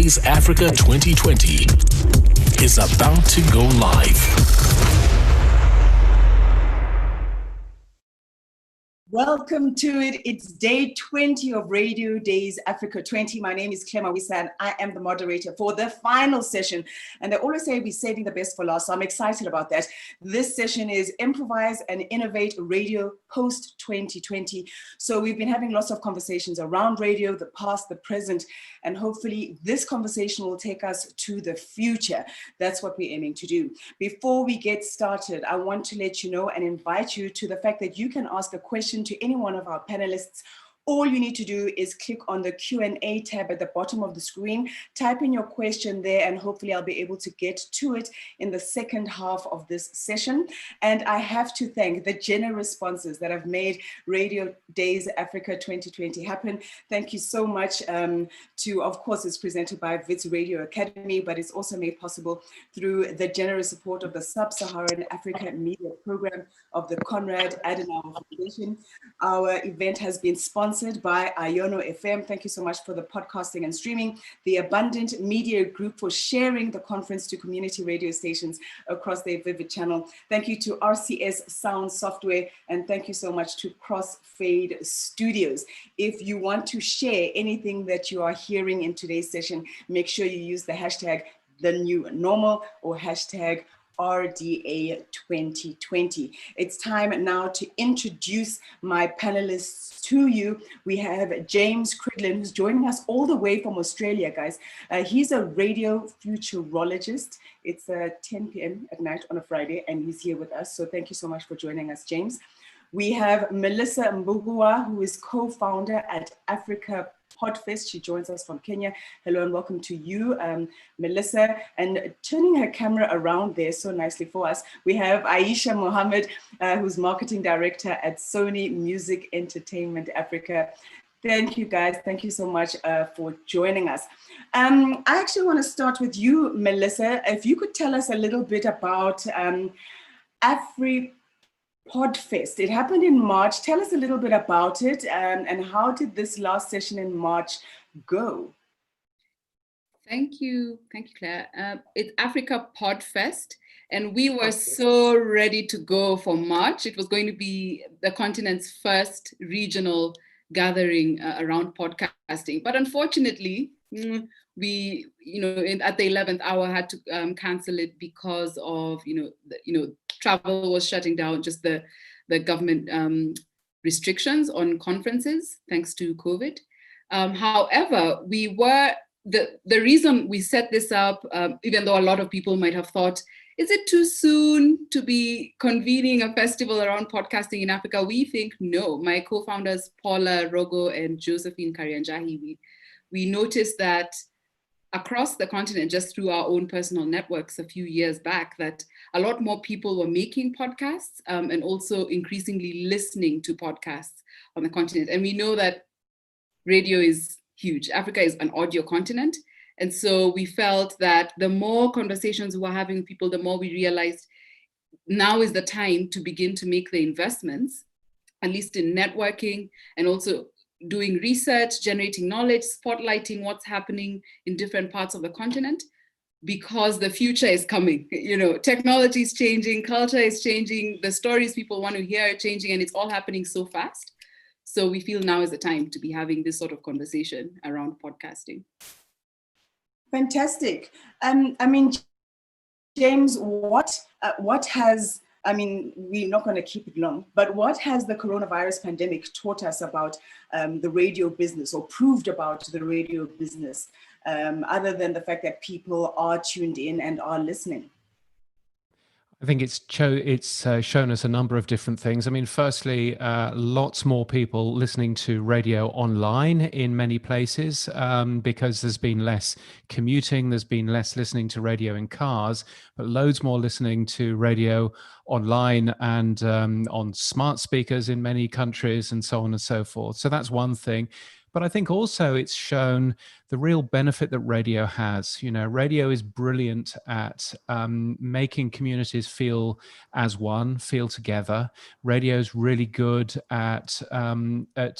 Days Africa 2020 is about to go live. Welcome to it. It's day 20 of Radio Days Africa 20. My name is Clema Wisa and I am the moderator for the final session. And they always say we're saving the best for last, so I'm excited about that. This session is Improvise and Innovate Radio post 2020. So we've been having lots of conversations around radio, the past, the present, and hopefully this conversation will take us to the future. That's what we're aiming to do. Before we get started, I want to let you know and invite you to the fact that you can ask a question to any one of our panelists. All you need to do is click on the Q&A tab at the bottom of the screen, type in your question there, and hopefully I'll be able to get to it in the second half of this session. And I have to thank the generous sponsors that have made Radio Days Africa 2020 happen. Thank you so much to, of course, it's presented by Wits Radio Academy, but it's also made possible through the generous support of the Sub-Saharan Africa Media Program of the Konrad Adenauer Foundation. Our event has been sponsored by Iono FM. Thank you so much for the podcasting and streaming. The Abundant Media Group for sharing the conference to community radio stations across their Vivid channel. Thank you to RCS Sound Software, and thank you so much to Crossfade Studios. If you want to share anything that you are hearing in today's session, make sure you use the hashtag #TheNewNormal or hashtag RDA 2020. It's time now to introduce my panelists to you. We have James Kriegland, who's joining us all the way from Australia, guys. He's a radio futurologist. It's 10 p.m. at night on a Friday, and he's here with us. So thank you so much for joining us, James. We have Melissa Mbugua, who is co-founder at Africa Podfest. She joins us from Kenya. Hello and welcome to you, Melissa. And turning her camera around there so nicely for us, we have Aisha Mohammed, who's marketing director at Sony Music Entertainment Africa. Thank you, guys. Thank you so much for joining us. I actually want to start with you, Melissa. If you could tell us a little bit about Podfest. It happened in March. Tell us a little bit about it and how did this last session in March go? Thank you, Claire. It's Africa Podfest, and we were so ready to go for March. It was going to be the continent's first regional gathering around podcasting, but unfortunately, we, at the 11th hour had to cancel it because of, travel was shutting down, just the government restrictions on conferences, thanks to COVID. However, the reason we set this up, even though a lot of people might have thought, is it too soon to be convening a festival around podcasting in Africa? We think no. My co-founders, Paula Rogo and Josephine Karianjahi, we noticed that across the continent, just through our own personal networks a few years back, that a lot more people were making podcasts and also increasingly listening to podcasts on the continent. And we know that radio is huge. Africa is an audio continent. And so we felt that the more conversations we were having with people, the more we realized now is the time to begin to make the investments, at least in networking and also doing research, generating knowledge, spotlighting what's happening in different parts of the continent, because the future is coming. Technology is changing, culture is changing, the stories people want to hear are changing, and it's all happening so fast. So we feel now is the time to be having this sort of conversation around podcasting. Fantastic. James, what has, we're not going to keep it long, but what has the coronavirus pandemic taught us about the radio business, or proved about the radio business, other than the fact that people are tuned in and are listening? I think it's shown us a number of different things. Firstly, lots more people listening to radio online in many places because there's been less commuting, there's been less listening to radio in cars, but loads more listening to radio online and on smart speakers in many countries and so on and so forth. So that's one thing. But I think also it's shown the real benefit that radio has. You know, radio is brilliant at making communities feel as one, feel together. Radio is really good at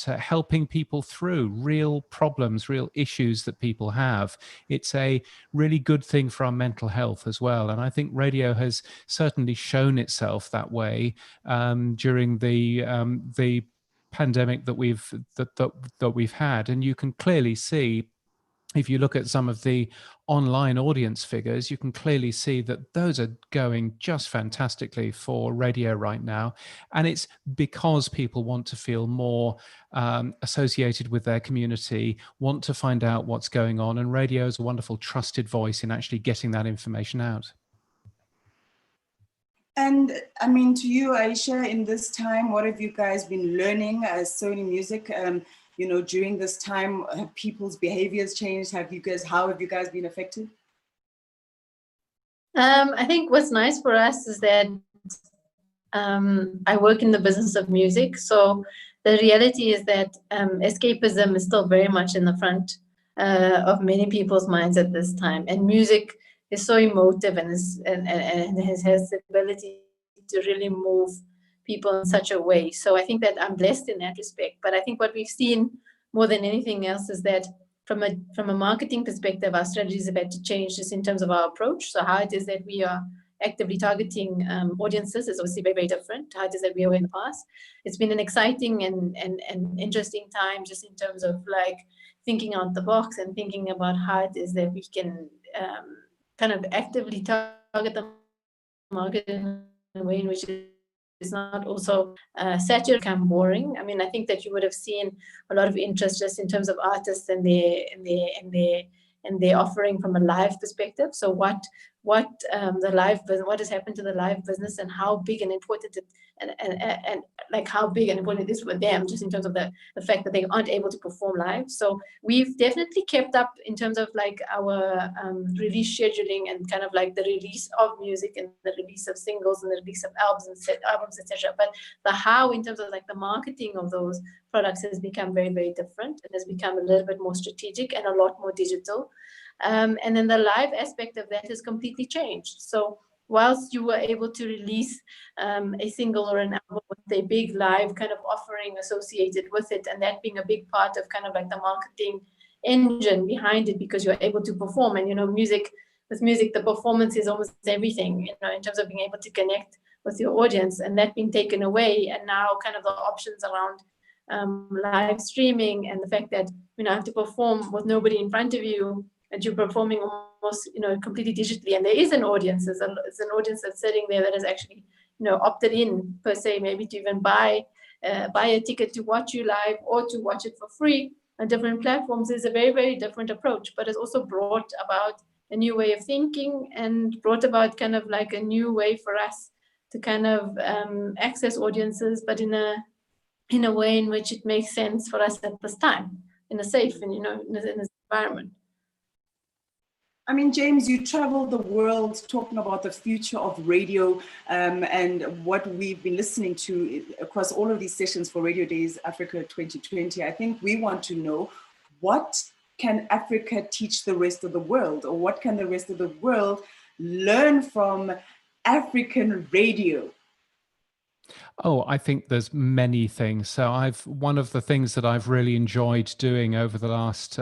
helping people through real problems, real issues that people have. It's a really good thing for our mental health as well. And I think radio has certainly shown itself that way during the pandemic that we've had. And you can clearly see, if you look at some of the online audience figures, you can clearly see that those are going just fantastically for radio right now. And it's because people want to feel more associated with their community, want to find out what's going on. And radio is a wonderful trusted voice in actually getting that information out. And I mean, to you, Aisha, in this time, what have you guys been learning as Sony Music? You know, during this time, have people's behaviors changed? How have you guys been affected? I think what's nice for us is that I work in the business of music. So the reality is that escapism is still very much in the front of many people's minds at this time. And music is so emotive and has the ability to really move people in such a way. So I think that I'm blessed in that respect. But I think what we've seen more than anything else is that from a marketing perspective, our strategies have had to change just in terms of our approach. So how it is that we are actively targeting audiences is obviously very, very different to how it is that we were in the past. It's been an exciting and interesting time just in terms of like thinking out the box and thinking about how it is that we can kind of actively target the market in a way in which it's not also saturated, become boring. I mean, I think that you would have seen a lot of interest just in terms of artists and their offering from a live perspective. So what has happened to the live business and how big and important it and like how big and important it is for them, just in terms of the fact that they aren't able to perform live. So we've definitely kept up in terms of like our release scheduling and kind of like the release of music and the release of singles and the release of albums, etc. But the how in terms of like the marketing of those products has become very, very different and has become a little bit more strategic and a lot more digital. And then the live aspect of that has completely changed. So whilst you were able to release a single or an album with a big live kind of offering associated with it, and that being a big part of kind of like the marketing engine behind it, because you're able to perform. And, you know, with music, the performance is almost everything, you know, in terms of being able to connect with your audience, and that being taken away. And now kind of the options around live streaming and the fact that, you know, I have to perform with nobody in front of you, and you're performing almost, you know, completely digitally. And there is an audience. It's an audience that's sitting there that has actually, you know, opted in per se, maybe to even buy a ticket to watch you live or to watch it for free on different platforms. Is a very, very different approach, but it's also brought about a new way of thinking and brought about kind of like a new way for us to kind of access audiences, but in a way in which it makes sense for us at this time, in a safe and, you know, in this environment. I mean, James, you travel the world talking about the future of radio and what we've been listening to across all of these sessions for Radio Days Africa 2020. I think we want to know, what can Africa teach the rest of the world, or what can the rest of the world learn from African radio? Oh, I think there's many things. So one of the things that I've really enjoyed doing over the last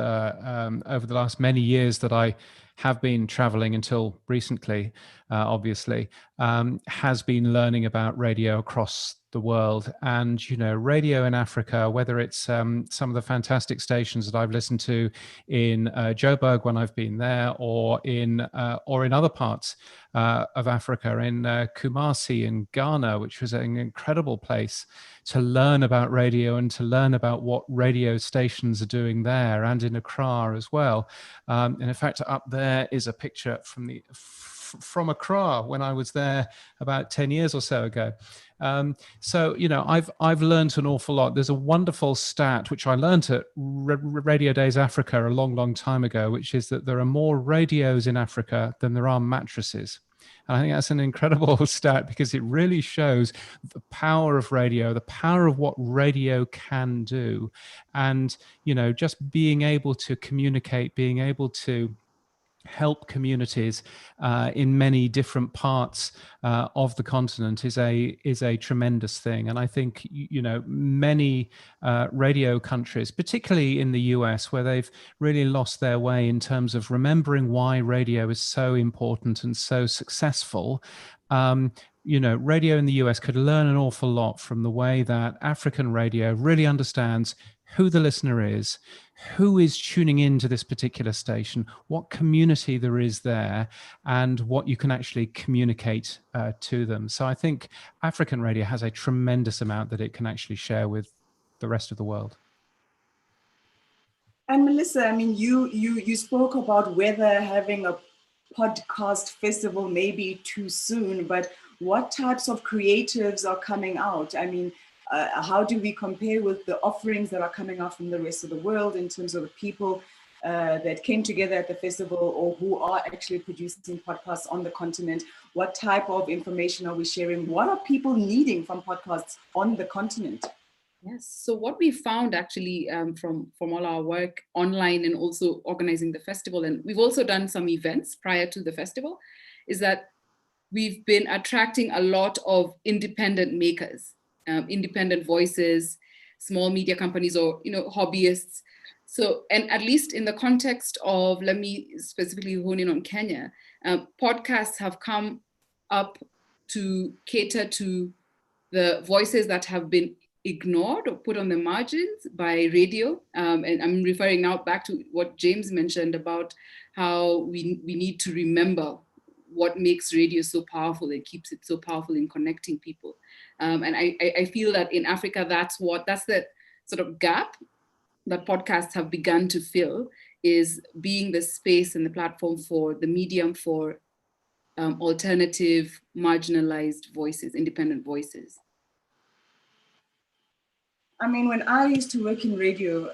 many years that I have been traveling until recently, obviously, has been learning about radio across the world. And, you know, radio in Africa, whether it's some of the fantastic stations that I've listened to in Joburg when I've been there, or in other parts of Africa, in Kumasi in Ghana, which was an incredible place to learn about radio and to learn about what radio stations are doing there, and in Accra as well. And in fact, up there is a picture from Accra when I was there about 10 years or so ago. So, you know, I've learned an awful lot. There's a wonderful stat which I learned at Radio Days Africa a long, long time ago, which is that there are more radios in Africa than there are mattresses. And I think that's an incredible stat, because it really shows the power of radio, the power of what radio can do. And, you know, just being able to communicate, being able to help communities in many different parts of the continent is a tremendous thing. And I think, you know, many radio countries, particularly in the US, where they've really lost their way in terms of remembering why radio is so important and so successful. You know, radio in the US could learn an awful lot from the way that African radio really understands who the listener is, who is tuning into this particular station, what community there is there, and what you can actually communicate to them. So I think African radio has a tremendous amount that it can actually share with the rest of the world. And Melissa, I mean, you spoke about whether having a podcast festival may be too soon, but what types of creatives are coming out? I mean, how do we compare with the offerings that are coming out from the rest of the world in terms of the people that came together at the festival, or who are actually producing podcasts on the continent? What type of information are we sharing? What are people needing from podcasts on the continent? Yes. So what we found actually from all our work online and also organizing the festival, and we've also done some events prior to the festival, is that we've been attracting a lot of independent makers, independent voices, small media companies, or, you know, hobbyists. So, and at least in the context of, let me specifically hone in on Kenya, podcasts have come up to cater to the voices that have been ignored or put on the margins by radio. And I'm referring now back to what James mentioned about how we need to remember what makes radio so powerful and keeps it so powerful in connecting people. And I feel that in Africa, that's the sort of gap that podcasts have begun to fill, is being the space and the platform for the medium for alternative, marginalized voices, independent voices. I mean, when I used to work in radio,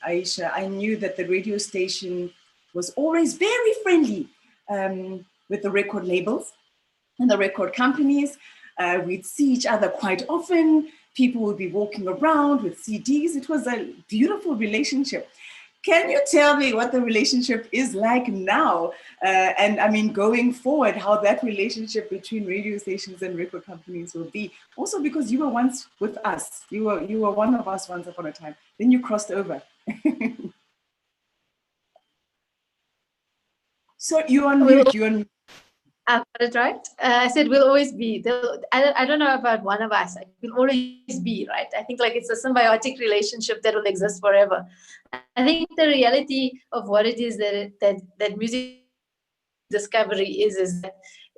Aisha, I knew that the radio station was always very friendly with the record labels and the record companies. We'd see each other quite often. People would be walking around with CDs. It was a beautiful relationship. Can you tell me what the relationship is like now? And I mean, going forward, how that relationship between radio stations and record companies will be? Also, because you were once with us. You were one of us once upon a time. Then you crossed over. So you're on mute. You're on mute. Got it right. I said we'll always be. I don't know about one of us. We'll always be, right? I think like it's a symbiotic relationship that will exist forever. I think the reality of what it is that music discovery is that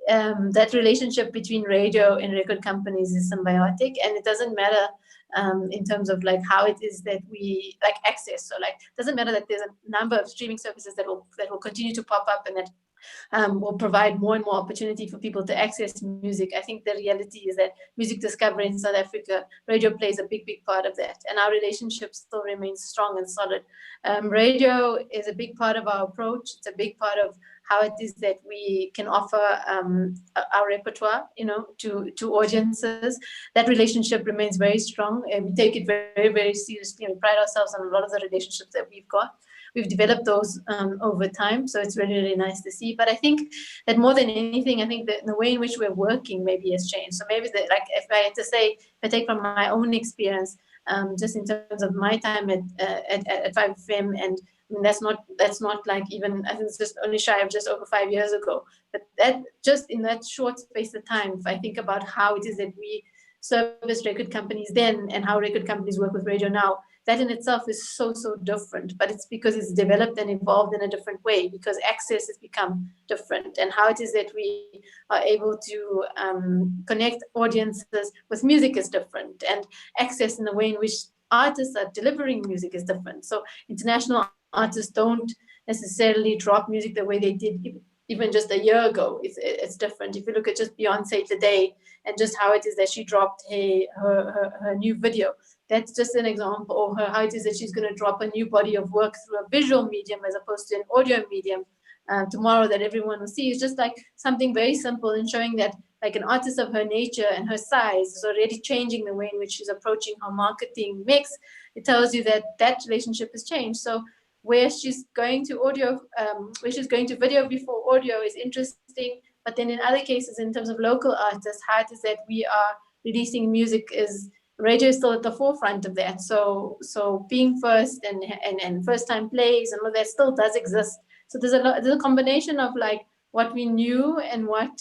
that relationship between radio and record companies is symbiotic, and it doesn't matter in terms of like how it is that we like access. So like, it doesn't matter that there's a number of streaming services that will continue to pop up and that will provide more and more opportunity for people to access music. I think the reality is that music discovery in South Africa, radio plays a big part of that. And our relationship still remains strong and solid. Radio is a big part of our approach. It's a big part of how it is that we can offer our repertoire, you know, to audiences. That relationship remains very strong, and we take it very, very seriously. We pride ourselves on a lot of the relationships that we've got. We've developed those over time, so it's really, really nice to see. But I think that more than anything, I think that the way in which we're working maybe has changed. So maybe like if I had to say, if I take from my own experience, just in terms of my time at 5FM, and I mean, that's not like even, I think it's just only shy of just over 5 years ago. But that just in that short space of time, if I think about how it is that we service record companies then and how record companies work with radio now, that in itself is so different. But it's because it's developed and evolved in a different way, because access has become different, and how it is that we are able to connect audiences with music is different, and access in the way in which artists are delivering music is different. So international artists don't necessarily drop music the way they did even just a year ago. It's different. If you look at just Beyonce today and just how it is that she dropped her new video, that's just an example of how it is that she's going to drop a new body of work through a visual medium as opposed to an audio medium. tomorrow that everyone will see. It's just like something very simple and showing that like an artist of her nature and her size is already changing the way in which she's approaching her marketing mix. It tells you that that relationship has changed. So where she's going to audio, where she's going to video before audio is interesting. But then in other cases, in terms of local artists, how it is that we are releasing music is radio is still at the forefront of that. So being first and first time plays and all that still does exist. So there's a combination of like what we knew and what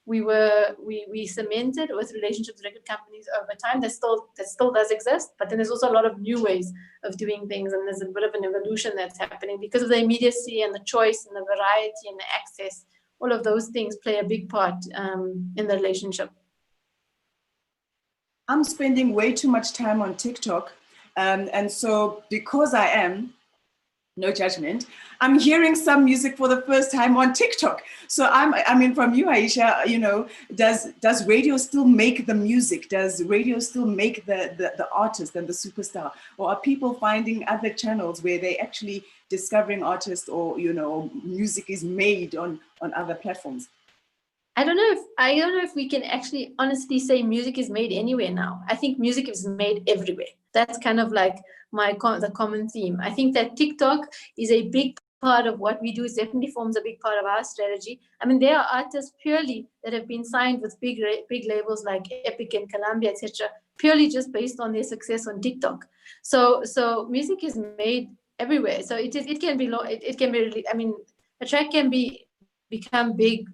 we cemented with relationships with record companies over time that still does exist. But then there's also a lot of new ways of doing things, and there's a bit of an evolution that's happening because of the immediacy and the choice and the variety and the access. All of those things play a big part in the relationship. I'm spending way too much time on TikTok. And so because I am, no judgment, I'm hearing some music for the first time on TikTok. So I mean, from you, Aisha, you know, does radio still make the music? Does radio still make the artist and the superstar? Or are people finding other channels where they actually discovering artists, or, you know, music is made on other platforms? I don't know if we can actually honestly say music is made anywhere now. I think music is made everywhere. That's kind of like the common theme. I think that TikTok is a big part of what we do. It definitely forms a big part of our strategy. I mean, there are artists purely that have been signed with big labels like Epic and Columbia, etc., purely just based on their success on TikTok. So music is made everywhere. So it can be really, I mean, a track can become big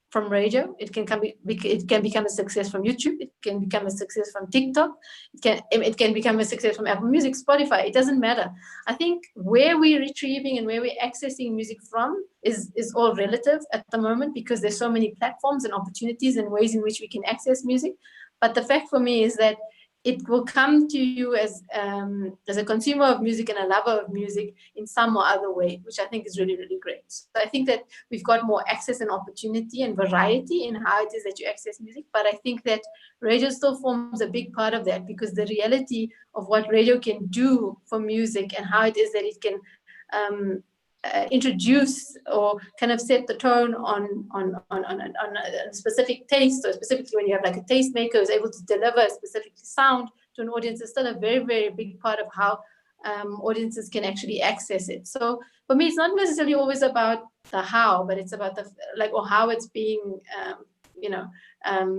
from radio. It can become a success from YouTube. It can become a success from TikTok. It can become a success from Apple Music, Spotify. It doesn't matter. I think where we're retrieving and where we're accessing music from is all relative at the moment, because there's so many platforms and opportunities and ways in which we can access music. But the fact for me is that it will come to you as a consumer of music and a lover of music in some or other way, which I think is really, really great. So I think that we've got more access and opportunity and variety in how it is that you access music. But I think that radio still forms a big part of that, because the reality of what radio can do for music and how it is that it can introduce or kind of set the tone on a specific taste, or specifically when you have like a tastemaker who's able to deliver a specific sound to an audience, is still a very, very big part of how audiences can actually access it. So for me, it's not necessarily always about the how, but it's about or how it's being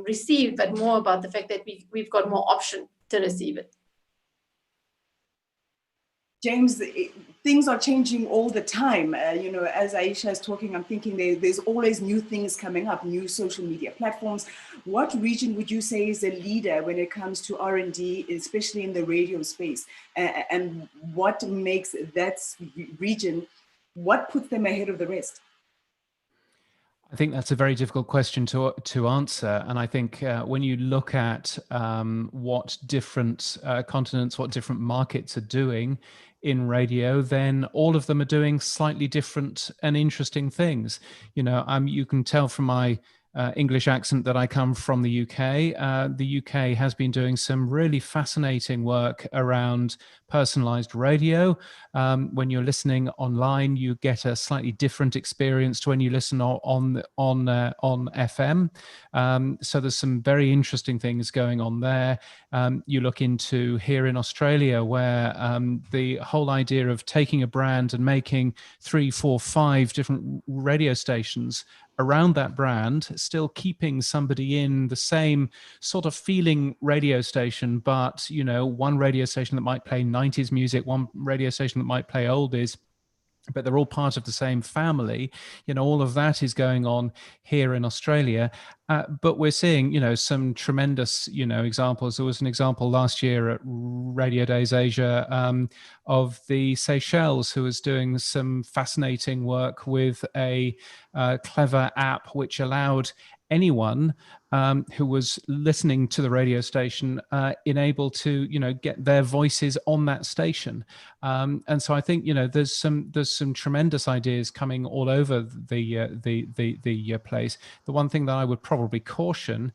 received, but more about the fact that we've got more option to receive it. James, things are changing all the time. You know, as Aisha is talking, I'm thinking there's always new things coming up, new social media platforms. What region would you say is a leader when it comes to R&D, especially in the radio space? And what makes that region, what puts them ahead of the rest? I think that's a very difficult question to answer. And I think when you look at what different continents, what different markets are doing in radio, then all of them are doing slightly different and interesting things. You know, you can tell from my English accent that I come from the UK. The UK has been doing some really fascinating work around personalized radio. When you're listening online, you get a slightly different experience to when you listen on FM. So there's some very interesting things going on there. You look into here in Australia, where the whole idea of taking a brand and making 3, 4, 5 different radio stations around that brand, still keeping somebody in the same sort of feeling radio station, but, you know, one radio station that might play 90s music, one radio station that might play oldies, but they're all part of the same family. You know, all of that is going on here in Australia. But we're seeing, you know, some tremendous, you know, examples. There was an example last year at Radio Days Asia of the Seychelles, who was doing some fascinating work with a clever app which allowed anyone who was listening to the radio station enabled to, you know, get their voices on that station. And so I think, you know, there's some tremendous ideas coming all over the place. The one thing that I would probably caution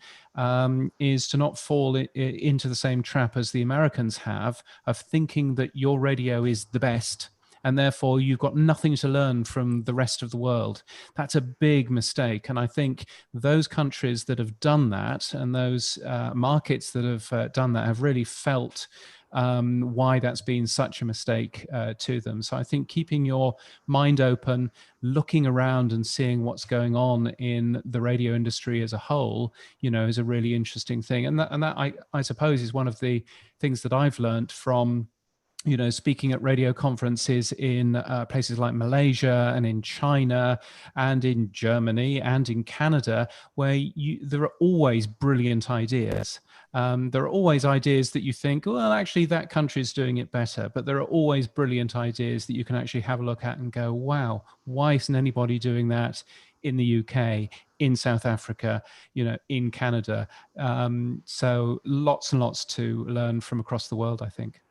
is to not fall into the same trap as the Americans have, of thinking that your radio is the best and therefore you've got nothing to learn from the rest of the world. That's a big mistake. And I think those countries that have done that, and those markets that have done that, have really felt why that's been such a mistake to them. So I think keeping your mind open, looking around and seeing what's going on in the radio industry as a whole, is a really interesting thing. And that I suppose is one of the things that I've learned from speaking at radio conferences in places like Malaysia and in China and in Germany and in Canada, where there are always brilliant ideas. There are always ideas that you think, well, actually, that country is doing it better. But there are always brilliant ideas that you can actually have a look at and go, wow, why isn't anybody doing that in the UK, in South Africa, in Canada? So lots and lots to learn from across the world, I think.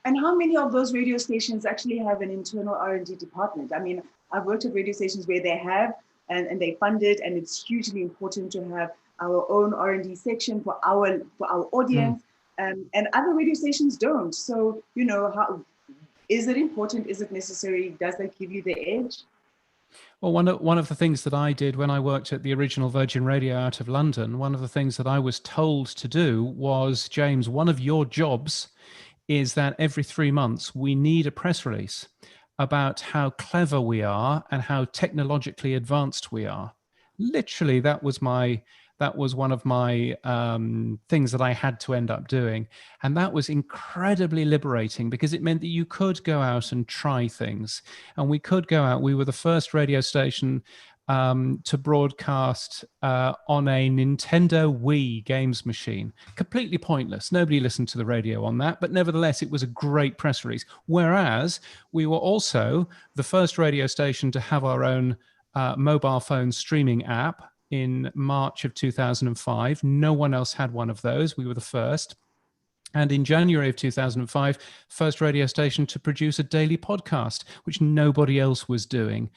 And how many of those radio stations actually have an internal R&D department? I mean, I've worked at radio stations where they have, and they fund it, and it's hugely important to have our own R&D section for our audience, and other radio stations don't. So, how is it important? Is it necessary? Does that give you the edge? Well, one of the things that I did when I worked at the original Virgin Radio out of London, one of the things that I was told to do was, James, one of your jobs is that every 3 months we need a press release about how clever we are and how technologically advanced we are. Literally, that was one of my things that I had to end up doing. And that was incredibly liberating because it meant that you could go out and try things. And we could go out. We were the first radio station to broadcast on a Nintendo Wii games machine. Completely pointless. Nobody listened to the radio on that, but nevertheless, it was a great press release. Whereas we were also the first radio station to have our own mobile phone streaming app in March of 2005. No one else had one of those. We were the first. And in January of 2005, first radio station to produce a daily podcast, which nobody else was doing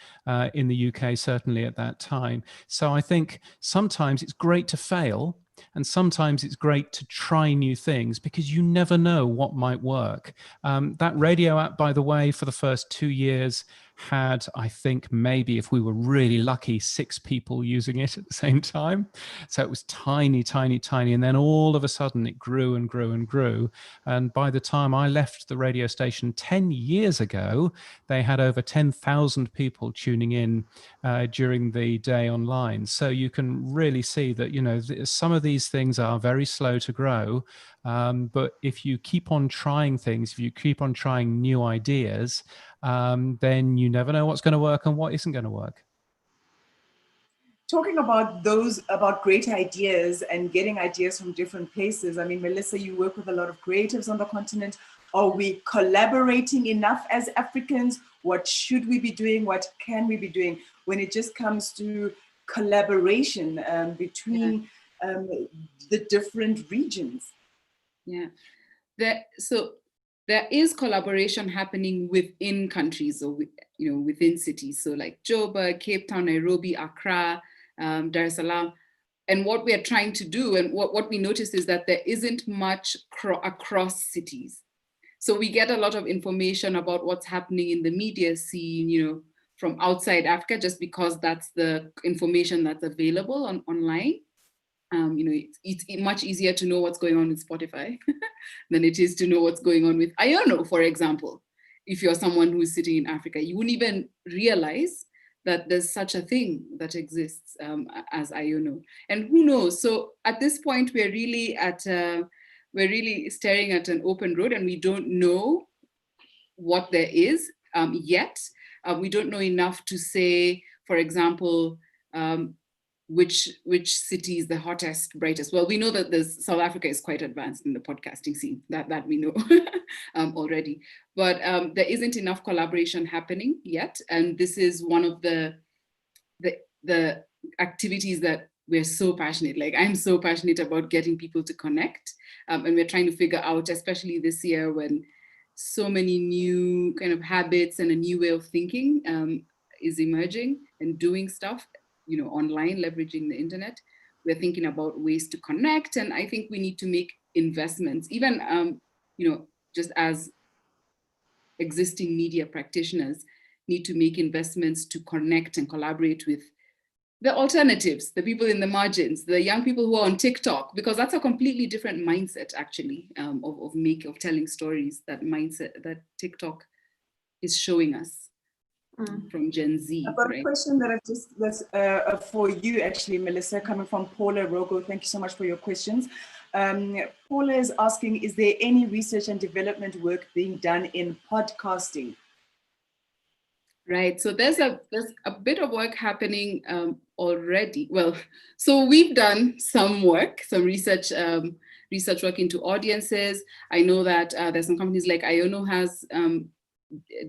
in the UK, certainly at that time. So I think sometimes it's great to fail, and sometimes it's great to try new things because you never know what might work. That radio app, by the way, for the first 2 years had, I think, maybe if we were really lucky, 6 people using it at the same time. So it was tiny, tiny, tiny. And then all of a sudden it grew and grew and grew. And by the time I left the radio station 10 years ago, they had over 10,000 people tuning in during the day online. So you can really see that, some of these things are very slow to grow. But if you keep on trying things, if you keep on trying new ideas, then you never know what's going to work and what isn't going to work. Talking about great ideas and getting ideas from different places. I mean, Melissa, you work with a lot of creatives on the continent. Are we collaborating enough as Africans? What should we be doing? What can we be doing when it just comes to collaboration between the different regions? Yeah, so there is collaboration happening within countries or within cities. So like Joburg, Cape Town, Nairobi, Accra, Dar es Salaam. And what we are trying to do and what we notice is that there isn't much across cities. So we get a lot of information about what's happening in the media scene, from outside Africa, just because that's the information that's available online. It's much easier to know what's going on with Spotify than it is to know what's going on with Iono, for example. If you're someone who's sitting in Africa, you wouldn't even realize that there's such a thing that exists as Iono. And who knows? So at this point, we're really staring at an open road, and we don't know what there is yet. We don't know enough to say, for example, which city is the hottest, brightest. Well, we know that South Africa is quite advanced in the podcasting scene, that we know already. But there isn't enough collaboration happening yet. And this is one of the activities that we're so passionate. Like, I'm so passionate about getting people to connect. And we're trying to figure out, especially this year when so many new kind of habits and a new way of thinking is emerging and doing stuff, online, leveraging the internet. We're thinking about ways to connect. And I think we need to make investments, even, just as existing media practitioners need to make investments to connect and collaborate with the alternatives, the people in the margins, the young people who are on TikTok, because that's a completely different mindset, actually, of telling stories. That mindset that TikTok is showing us from Gen Z. I've got a question that's for you, actually, Melissa, coming from Paula Rogo. Thank you so much for your questions. Paula is asking, is there any research and development work being done in podcasting? Right, so there's a bit of work happening already. Well, so we've done some work, some research work into audiences. I know that there's some companies like Iono has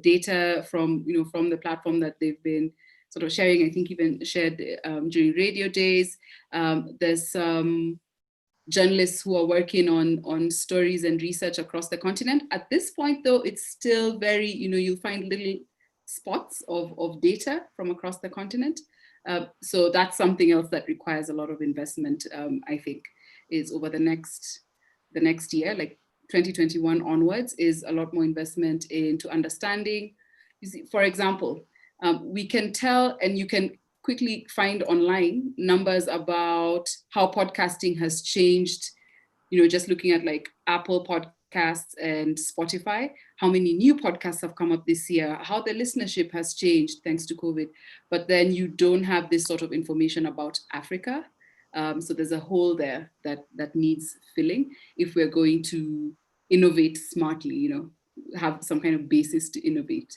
data from the platform that they've been sort of sharing. I think even shared during radio days. There's some journalists who are working on stories and research across the continent. At this point, though, it's still very, you'll find little spots of data from across the continent. So that's something else that requires a lot of investment, I think, is over the next year, like 2021 onwards, is a lot more investment into understanding. You see, for example, we can tell, and you can quickly find online numbers about how podcasting has changed, just looking at like Apple Podcasts and Spotify, how many new podcasts have come up this year, how the listenership has changed thanks to COVID. But then you don't have this sort of information about Africa. So there's a hole there that needs filling if we're going to innovate smartly, have some kind of basis to innovate.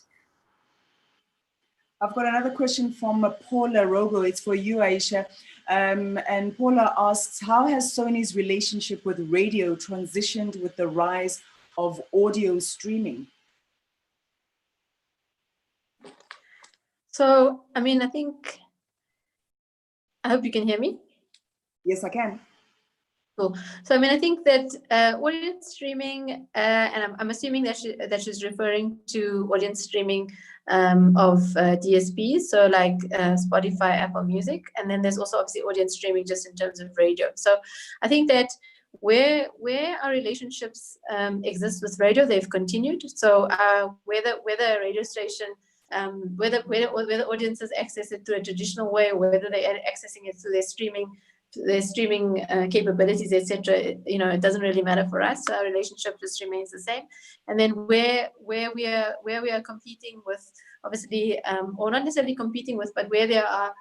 I've got another question from Paula Rogo. It's for you, Aisha. And Paula asks, how has Sony's relationship with radio transitioned with the rise of audio streaming? So, I hope you can hear me. Yes, I can. Cool. So, I think that audience streaming, and I'm assuming that she's referring to audience streaming of DSPs, so like Spotify, Apple Music, and then there's also obviously audience streaming just in terms of radio. So, I think that where our relationships exist with radio, they've continued. So, whether a radio station, whether audiences access it through a traditional way, or whether they're accessing it through their streaming capabilities, etc. It doesn't really matter for us. Our relationship just remains the same. And then where we are competing with, obviously, or not necessarily competing with, but where there are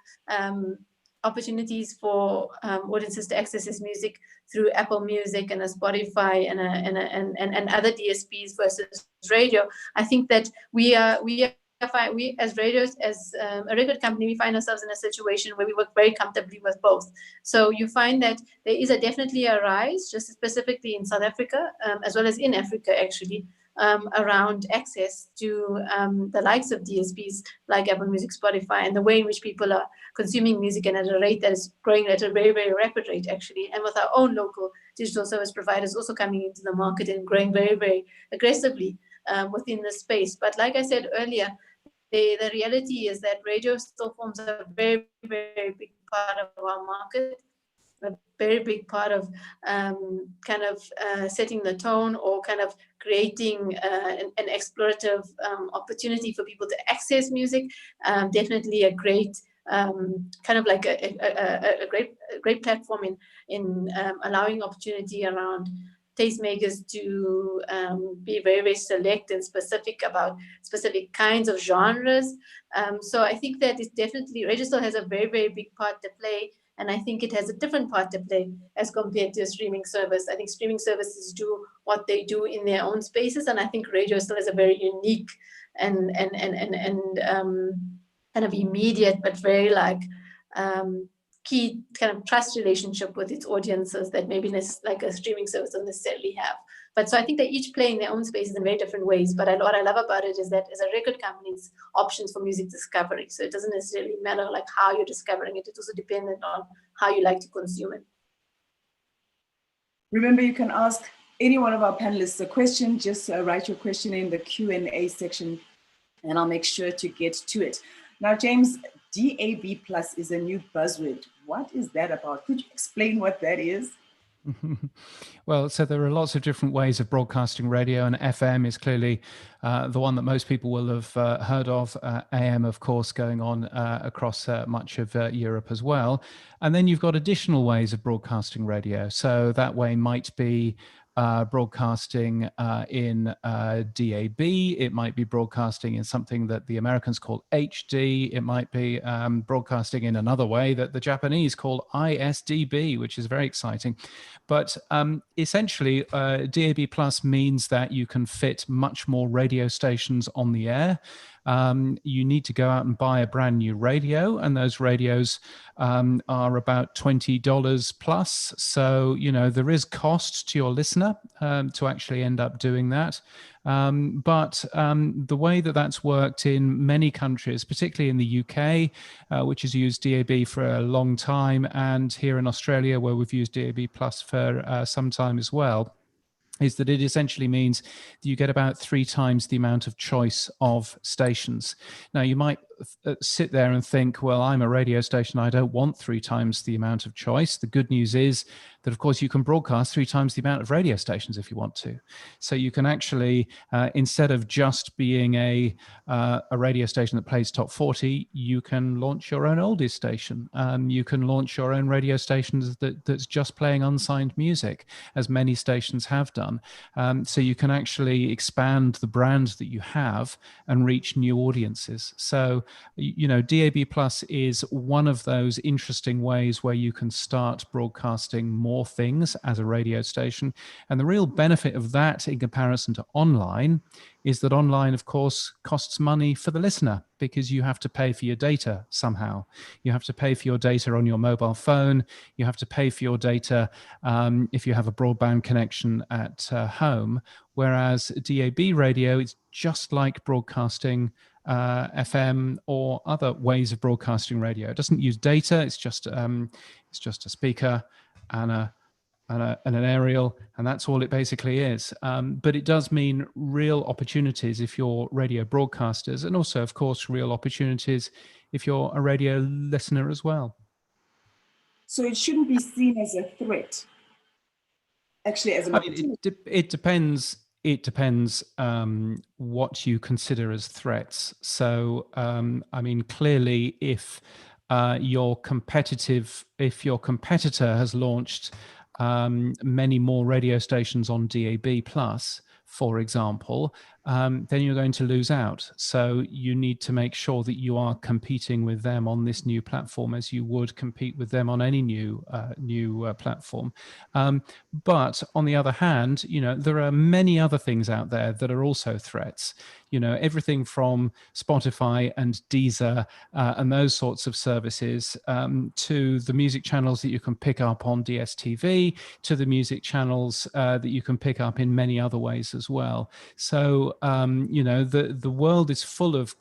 opportunities for audiences to access this music through Apple Music and a Spotify and other DSPs versus radio, I think that we as radios, as a record company, we find ourselves in a situation where we work very comfortably with both. So you find that there is definitely a rise, just specifically in South Africa, as well as in Africa, actually, around access to the likes of DSPs like Apple Music, Spotify, and the way in which people are consuming music and at a rate that is growing at a very, very rapid rate, actually, and with our own local digital service providers also coming into the market and growing very, very aggressively within the space. But like I said earlier, the reality is that radio still forms a very, very big part of our market, a very big part of setting the tone, or kind of creating an explorative opportunity for people to access music. Definitely a great kind of like a great platform in allowing opportunity around tastemakers to be very, very select and specific about specific kinds of genres. So I think that it's definitely, radio still has a very, very big part to play. And I think it has a different part to play as compared to a streaming service. I think streaming services do what they do in their own spaces. And I think radio still has a very unique and kind of immediate, but very key kind of trust relationship with its audiences that maybe like a streaming service doesn't necessarily have. But so I think they each play in their own spaces in very different ways. But what I love about it is that as a record company, it's options for music discovery. So it doesn't necessarily matter like how you're discovering it. It's also dependent on how you like to consume it. Remember, you can ask any one of our panelists a question. Just write your question in the Q&A section, and I'll make sure to get to it. Now, James, DAB+ is a new buzzword. What is that about? Could you explain what that is? Well, so there are lots of different ways of broadcasting radio, and FM is clearly the one that most people will have heard of. AM, of course, going on across much of Europe as well. And then you've got additional ways of broadcasting radio. So that way might be broadcasting in DAB. It might be broadcasting in something that the Americans call HD. It might be broadcasting in another way that the Japanese call ISDB, which is very exciting. But essentially, DAB Plus means that you can fit much more radio stations on the air. You need to go out and buy a brand new radio, and those radios are about $20 plus. So, you know, there is cost to your listener to actually end up doing that. But the way that that's worked in many countries, particularly in the UK, which has used DAB for a long time, and here in Australia, where we've used DAB Plus for some time as well, is that it essentially means that you get about 3 times the amount of choice of stations. Now, you might sit there and think, well, I'm a radio station, I don't want 3 times the amount of choice. The good news is that, of course, you can broadcast 3 times the amount of radio stations if you want to. So you can actually, instead of just being a radio station that plays top 40, you can launch your own oldies station. You can launch your own radio stations that's just playing unsigned music, as many stations have done. So you can actually expand the brand that you have and reach new audiences. So, you know, DAB Plus is one of those interesting ways where you can start broadcasting more things as a radio station. And the real benefit of that in comparison to online is that online, of course, costs money for the listener, because you have to pay for your data somehow. You have to pay for your data on your mobile phone. You have to pay for your data if you have a broadband connection at home. Whereas DAB radio is just like broadcasting FM or other ways of broadcasting radio. It doesn't use data. It's just a speaker and an aerial, and that's all it basically is. But it does mean real opportunities if you're radio broadcasters, and also, of course, real opportunities if you're a radio listener as well. So it shouldn't be seen as a threat, actually, as an opportunity. It depends. It depends what you consider as threats. So, I mean, clearly, if your competitor has launched many more radio stations on DAB Plus, for example, then you're going to lose out. So you need to make sure that you are competing with them on this new platform as you would compete with them on any new platform. But on the other hand, you know, there are many other things out there that are also threats. You know, everything from Spotify and Deezer and those sorts of services to the music channels that you can pick up on DSTV, to the music channels that you can pick up in many other ways as well. So, you know, the world is full of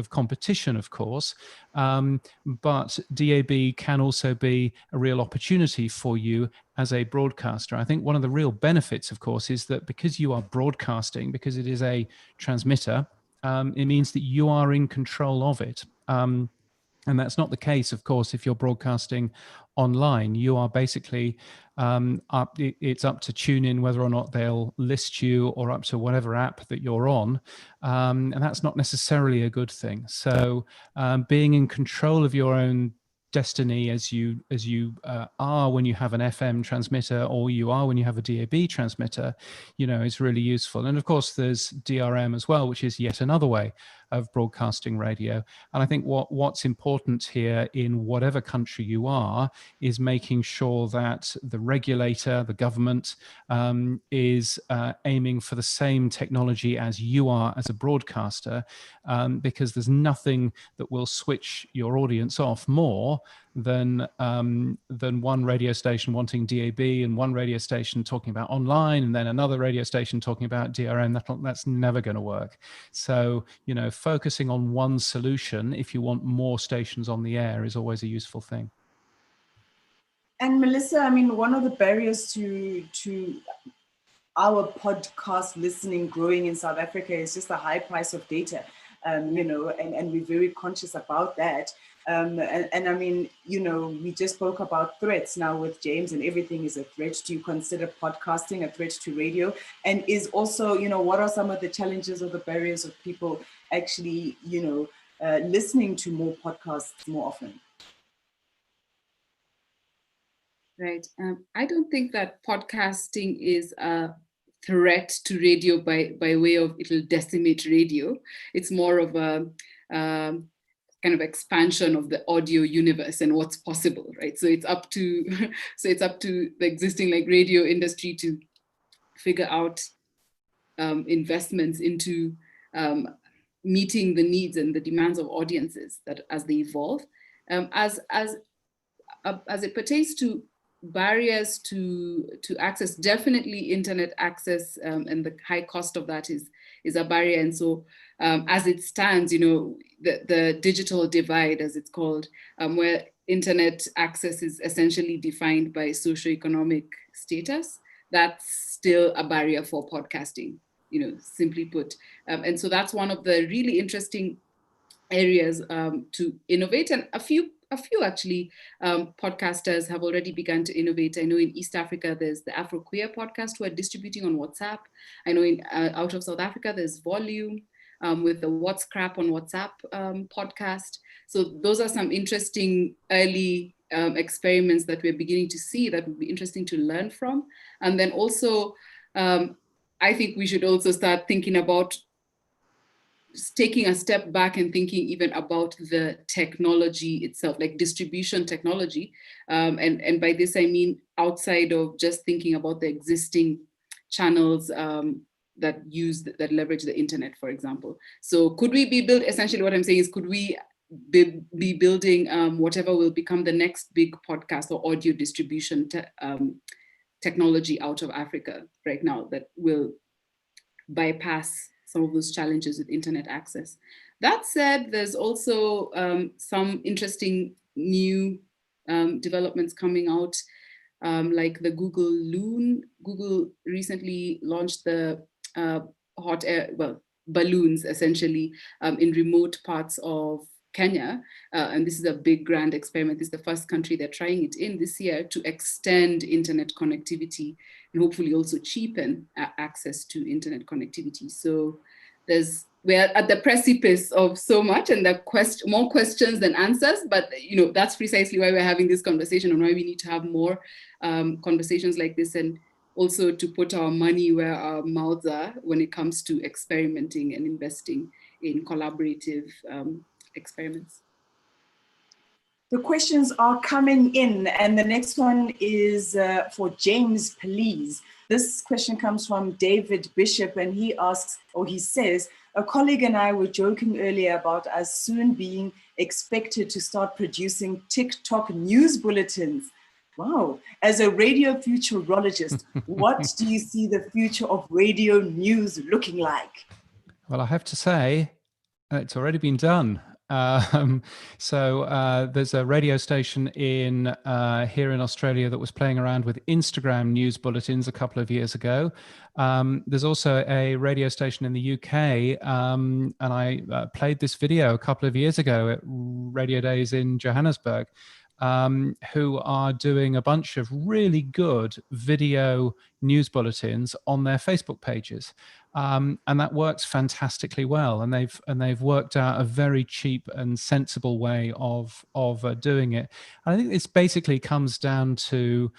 competition, of course, but DAB can also be a real opportunity for you as a broadcaster. I think one of the real benefits, of course, is that because you are broadcasting, because it is a transmitter, it means that you are in control of it. And that's not the case, of course, if you're broadcasting online. You are basically it's up to TuneIn whether or not they'll list you, or up to whatever app that you're on. And that's not necessarily a good thing. So being in control of your own destiny as you are when you have an FM transmitter, or you are when you have a DAB transmitter, you know, is really useful. And of course there's DRM as well, which is yet another way of broadcasting radio. And I think what's important here, in whatever country you are, is making sure that the regulator, the government, is aiming for the same technology as you are as a broadcaster, because there's nothing that will switch your audience off more than one radio station wanting DAB, and one radio station talking about online, and then another radio station talking about DRM. That's never going to work. So, you know, focusing on one solution, if you want more stations on the air, is always a useful thing. And Melissa, I mean, one of the barriers to our podcast listening growing in South Africa is just the high price of data, you know, and we're very conscious about that. And I mean, you know, we just spoke about threats now with James, and everything is a threat. Do you consider podcasting a threat to radio? And is also, you know, what are some of the challenges or the barriers of people actually, you know, listening to more podcasts more often? Right. I don't think that podcasting is a threat to radio by way of it'll decimate radio. It's more of a kind of expansion of the audio universe and what's possible, right? So it's up to the existing like radio industry to figure out investments into meeting the needs and the demands of audiences that as they evolve. As it pertains to barriers to access, definitely internet access and the high cost of that is a barrier. And so as it stands, you know, the digital divide, as it's called, where internet access is essentially defined by socioeconomic status, that's still a barrier for podcasting, you know, simply put. And so that's one of the really interesting areas to innovate. And a few actually podcasters have already begun to innovate. I know in East Africa, there's the Afro Queer podcast who are distributing on WhatsApp. I know in out of South Africa, there's Volume with the What's Crap on WhatsApp podcast. So those are some interesting early experiments that we're beginning to see that would be interesting to learn from. And then also, I think we should also start thinking about taking a step back and thinking even about the technology itself, like distribution technology. And by this, I mean outside of just thinking about the existing channels that leverage the internet, for example. So could we be essentially what I'm saying is, could we be building whatever will become the next big podcast or audio distribution technology out of Africa right now that will bypass some of those challenges with internet access. That said, there's also some interesting new developments coming out, like the Google Loon. Google recently launched the hot air, balloons essentially in remote parts of Kenya. And this is a big grand experiment. This is the first country they're trying it in this year to extend internet connectivity and hopefully also cheapen access to internet connectivity. So we're at the precipice of so much, and there are more questions than answers, but you know, that's precisely why we're having this conversation and why we need to have more conversations like this, and also to put our money where our mouths are when it comes to experimenting and investing in collaborative experiments. The questions are coming in, and the next one is for James, please. This question comes from David Bishop, and he asks, or he says, a colleague and I were joking earlier about us soon being expected to start producing TikTok news bulletins. Wow. As a radio futurologist, what do you see the future of radio news looking like? Well, I have to say, it's already been done. So there's a radio station here in Australia that was playing around with Instagram news bulletins a couple of years ago. There's also a radio station in the UK, and I played this video a couple of years ago at Radio Days in Johannesburg, who are doing a bunch of really good video news bulletins on their Facebook pages. And that works fantastically well. And they've worked out a very cheap and sensible way of doing it. And I think this basically comes down to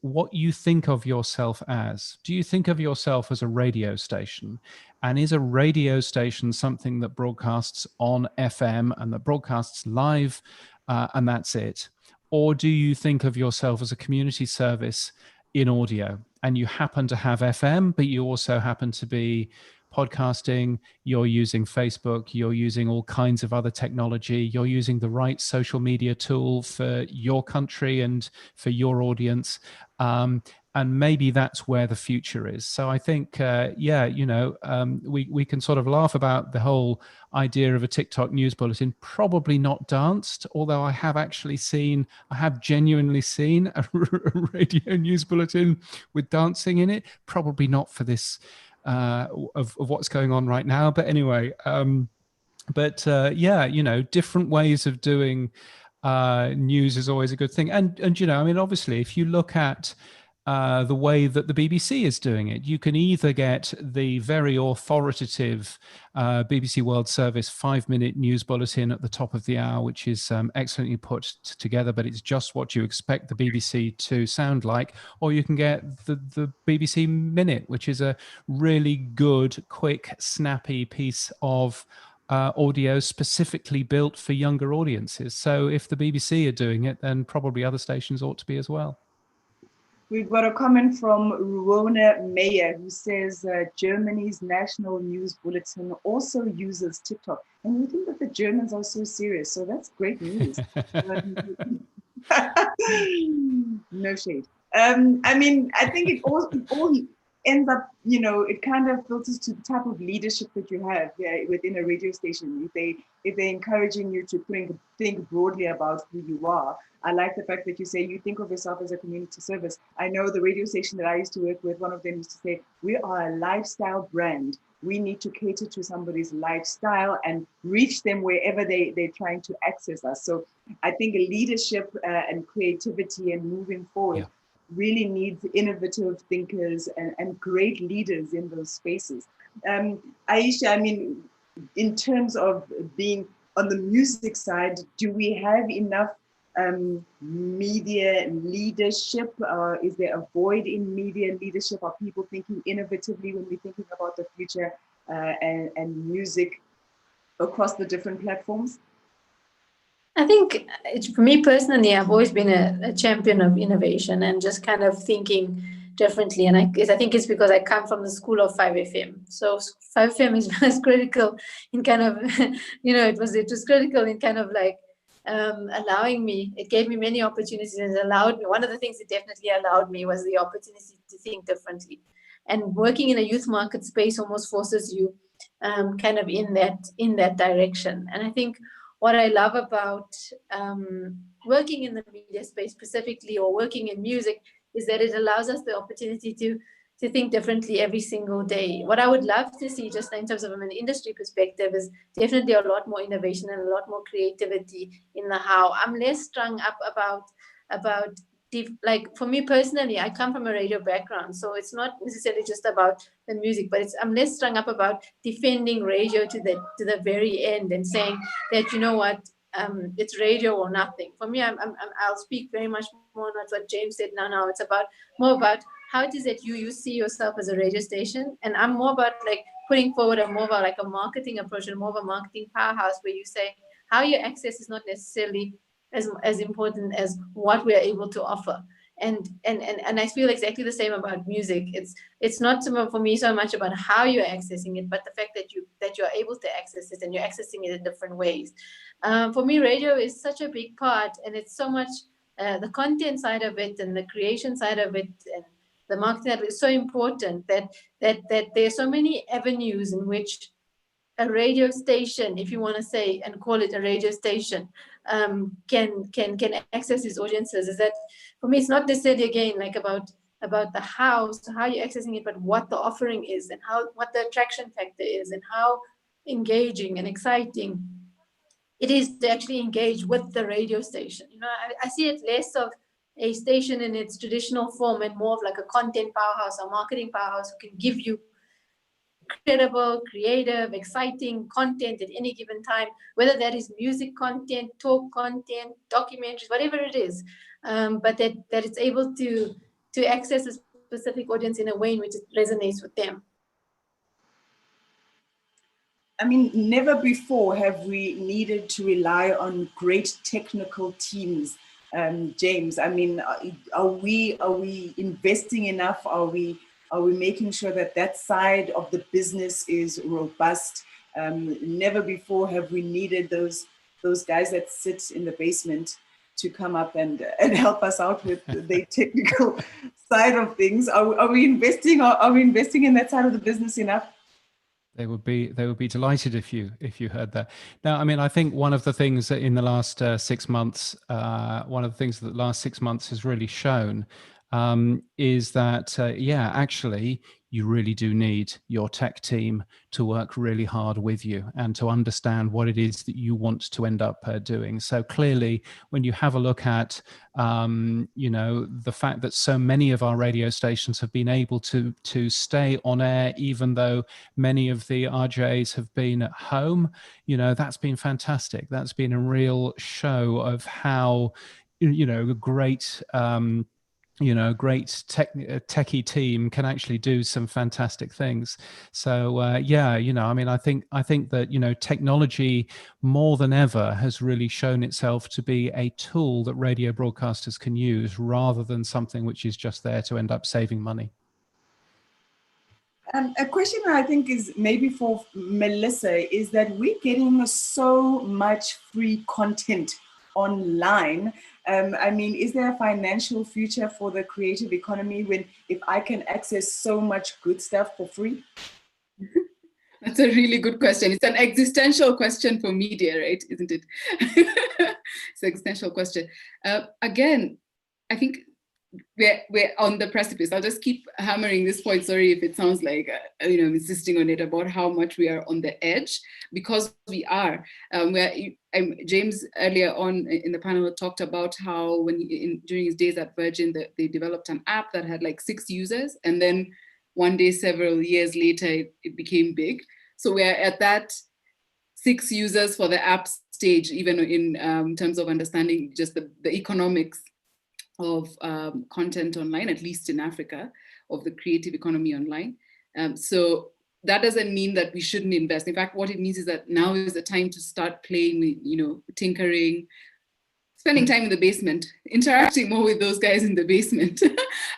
what you think of yourself as. Do you think of yourself as a radio station? And is a radio station something that broadcasts on FM and that broadcasts live and that's it? Or do you think of yourself as a community service in audio, and you happen to have FM, but you also happen to be podcasting, you're using Facebook, you're using all kinds of other technology, you're using the right social media tool for your country and for your audience. And maybe that's where the future is. So I think, we can sort of laugh about the whole idea of a TikTok news bulletin, probably not danced, although I have genuinely seen a radio news bulletin with dancing in it, probably not for this, of what's going on right now. But anyway, But yeah, different ways of doing news is always a good thing. And I mean, obviously, if you look at the way that the BBC is doing it, you can either get the very authoritative BBC World Service 5-minute news bulletin at the top of the hour, which is excellently put together, but it's just what you expect the BBC to sound like, or you can get the BBC Minute, which is a really good, quick, snappy piece of audio specifically built for younger audiences. So if the BBC are doing it, then probably other stations ought to be as well. We've got a comment from Ruona Meyer, who says Germany's national news bulletin also uses TikTok. And we think that the Germans are so serious, so that's great news. No shade. I mean, I think it all ends up, it kind of filters to the type of leadership that you have within a radio station. If they're encouraging you to think broadly about who you are. I like the fact that you say you think of yourself as a community service. I know the radio station that I used to work with, one of them used to say, we are a lifestyle brand. We need to cater to somebody's lifestyle and reach them wherever they're trying to access us. So I think leadership and creativity and moving forward really needs innovative thinkers and great leaders in those spaces. Aisha, I mean, in terms of being on the music side, do we have enough media leadership? Is there a void in media leadership? Are people thinking innovatively when we're thinking about the future and music across the different platforms? I think for me personally, I've always been a champion of innovation and just kind of thinking differently. And I think it's because I come from the school of 5FM. So 5FM was critical in kind of, it was critical in kind of like allowing me, it gave me many opportunities and allowed me. One of the things it definitely allowed me was the opportunity to think differently. And working in a youth market space almost forces you kind of in that direction. And I think what I love about working in the media space specifically, or working in music, is that it allows us the opportunity to think differently every single day. What I would love to see, just in terms of an industry perspective, is definitely a lot more innovation and a lot more creativity in the how. I'm less strung up about like, for me personally, I come from a radio background, so it's not necessarily just about the music, but I'm less strung up about defending radio to the very end and saying that, you know what, it's radio or nothing. For me, I'll speak very much more on what James said now. It's more about how it is that you see yourself as a radio station, and I'm more about like putting forward a marketing approach and more of a marketing powerhouse, where you say how your access is not necessarily as important as what we are able to offer. And I feel exactly the same about music. It's not for me so much about how you're accessing it, but the fact that you're able to access it and you're accessing it in different ways. For me, radio is such a big part, and it's so much the content side of it and the creation side of it and the marketing side of it is so important that there are so many avenues in which a radio station, if you want to say and call it a radio station, can access its audiences. Is that, for me, it's not necessarily again like about the how you're accessing it, but what the offering is and what the attraction factor is and how engaging and exciting it is to actually engage with the radio station. I see it less of a station in its traditional form and more of like a content powerhouse or marketing powerhouse who can give you incredible, creative, exciting content at any given time, whether that is music content, talk content, documentaries, whatever it is, but that it's able to access a specific audience in a way in which it resonates with them. I mean, never before have we needed to rely on great technical teams. James, I mean, are we investing enough? Are we making sure that side of the business is robust? Never before have we needed those guys that sit in the basement to come up and help us out with the technical side of things. Are we investing in that side of the business enough? They would be delighted if you heard that. Now, I mean, I think one of the things that in the last 6 months, has really shown is that, yeah, actually, you really do need your tech team to work really hard with you and to understand what it is that you want to end up doing. So clearly, when you have a look at, the fact that so many of our radio stations have been able to stay on air, even though many of the RJs have been at home, that's been fantastic. That's been a real show of how, great techie team can actually do some fantastic things. So I think that technology more than ever has really shown itself to be a tool that radio broadcasters can use rather than something which is just there to end up saving money. A question I think is maybe for Melissa is that we're getting so much free content online. Is there a financial future for the creative economy if I can access so much good stuff for free? That's a really good question. It's an existential question for media, right? Isn't it? It's an existential question. Again, I think we're on the precipice. I'll just keep hammering this point. Sorry if it sounds like I'm insisting on it, about how much we are on the edge, because we are. James earlier on in the panel talked about how during his days at Virgin they developed an app that had like 6 users, and then one day several years later it became big. So we're at that 6 users for the app stage, even in terms of understanding just the economics of content online, at least in Africa, of the creative economy online. So that doesn't mean that we shouldn't invest. In fact, what it means is that now is the time to start playing with, tinkering, spending time in the basement, interacting more with those guys in the basement,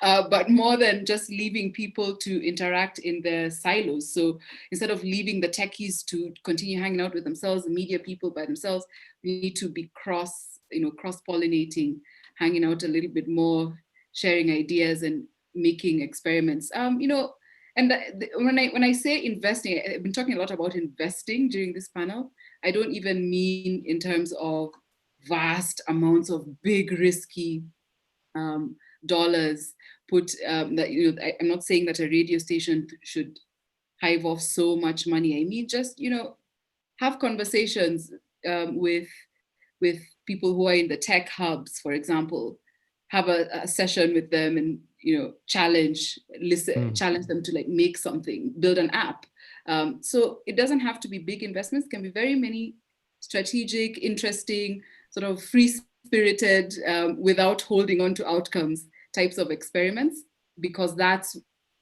but more than just leaving people to interact in their silos. So instead of leaving the techies to continue hanging out with themselves, the media people by themselves, we need to be cross-pollinating, hanging out a little bit more, sharing ideas and making experiments. And when I say investing, I've been talking a lot about investing during this panel. I don't even mean in terms of vast amounts of big risky dollars put. I'm not saying that a radio station should hive off so much money. I mean just have conversations with people who are in the tech hubs, for example, have a session with them and challenge them to like make something, build an app. So it doesn't have to be big investments, it can be very many strategic, interesting, sort of free-spirited, without holding on to outcomes types of experiments, because that's